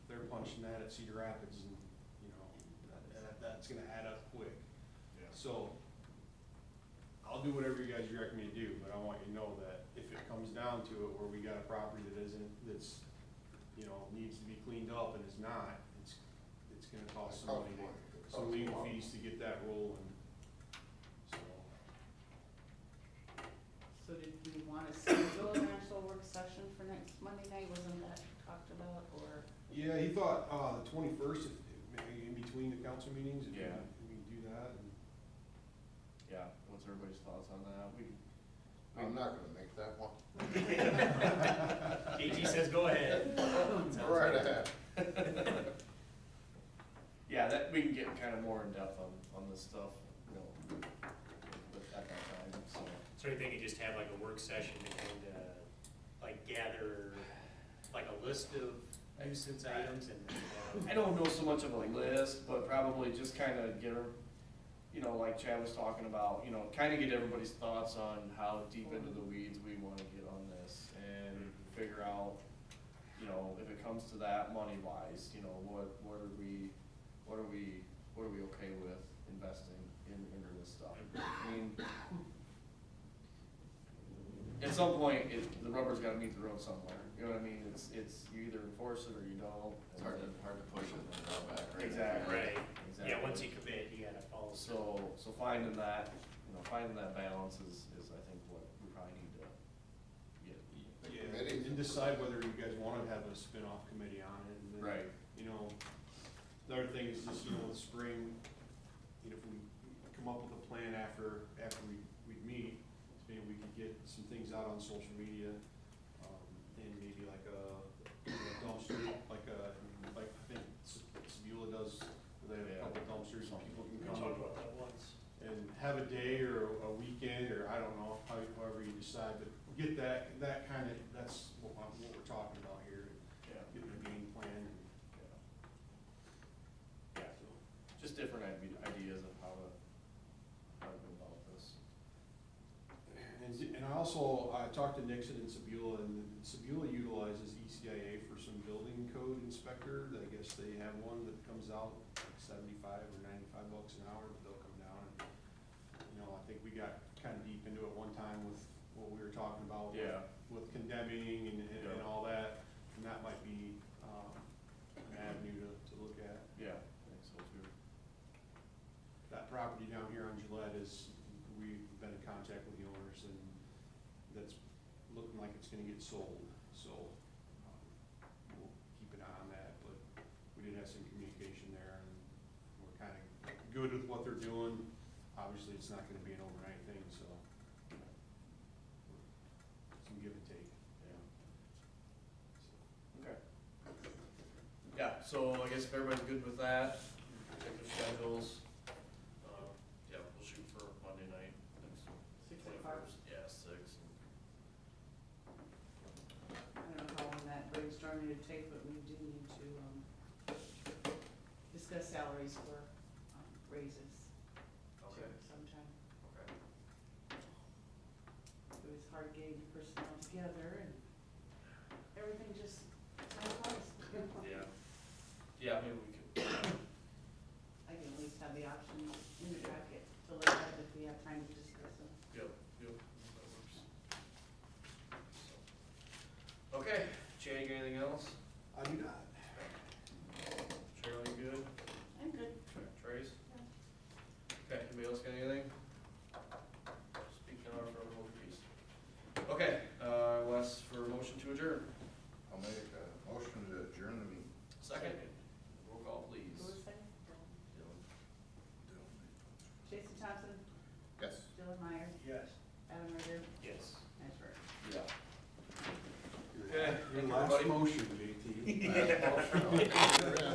they're punching that at Cedar Rapids, and, you know, that's gonna add up quick. Yeah. So, I'll do whatever you guys direct me to do, but I want you to know that if it comes down to it, where we got a property that's, you know, needs to be cleaned up and is not, it's gonna cost some money, some legal fees to get that rolling, so. So did we want to schedule an actual work session for next Monday night, wasn't that talked about, or? Yeah, he thought, the 21st, if, maybe in between the council meetings, if we Yeah. we can do that, and. Yeah, what's everybody's thoughts on that? I'm not gonna make that one. KG says go ahead. Sounds Go right good. ahead. Yeah, that, we can get kind of more in depth on this stuff, you know, at that time, so. So you think you just have like a work session to kind of, like gather, like a list of nuisance items and. I don't know so much of a list, but probably just kind of get her, you know, like Chad was talking about, you know, kind of get everybody's thoughts on how deep into the weeds we want to get on this, and figure out, you know, if it comes to that money wise, you know, what are we okay with investing into this stuff? I mean, at some point, the rubber's gotta meet the road somewhere, you know what I mean? It's, you either enforce it or you don't. It's hard to push it and then draw back, right? Exactly. Right, Exactly. yeah, once you commit, you gotta follow through. So finding that, you know, finding that balance is I think what we probably need to get. Yeah, committees. and decide whether you guys wanna have a spin-off committee on it, and then, Right. you know, the other thing is just, you know, in the spring, you know, if we come up with a plan after we meet, maybe we could get some things out on social media, and maybe like a dumpster, like I think Sebula does, they have a Yeah. couple dumpsters and people can We come. talked about that once. And have a day or a weekend, or I don't know, however you decide, but get that kind of, that's what we're talking about here, Yeah. getting a game plan. And, Yeah, just different ideas of how to go about this. and I also, I talked to Nixon and Sebula, and Sebula utilizes ECIA for some building code inspector. I guess they have one that comes out like $75 or $95 an hour, but they'll come down and, you know, I think we got kind of deep into it one time with what we were talking about. Yeah. With condemning and Yeah. all that, and that might be, an avenue to look at. Yeah, I think so too. That property down here on Gillette we've been in contact with the owners, and that's looking like it's gonna get sold, so, we'll keep an eye on that, but we did have some communication there, and we're kinda good with what they're doing. Obviously, it's not gonna be an overnight thing, so, some give and take. Yeah. Okay. Yeah, so I guess if everybody's good with that, check the schedules. Yeah, we'll shoot for Monday night, next 6 o'clock. 21st. Yeah, 6. I don't know how long that brainstorming would take, but we do need to, discuss salaries for, raises. Okay. too, sometime. Okay. It was hard getting personnel together, and everything just time flies. Yeah. Yeah, maybe we could, I can at least have the options in the packet to look at if we have time to discuss them. yep, that works. So. Okay, anything else? I do not. Cheryl, you good? I'm good. Trace? Okay, anybody else got anything? Speak now or forever hold your peace. Okay, Wes, for a motion to adjourn. I'll make a motion to adjourn the meeting. Second. Roll call, please. Who was second? Dylan. Jason Thompson, Yes. Dylan Meyer, Yes. Adam Ryder, Yes. Matt Bird. Yeah. Okay, Your thank you, last everybody. motion, JT. Yeah.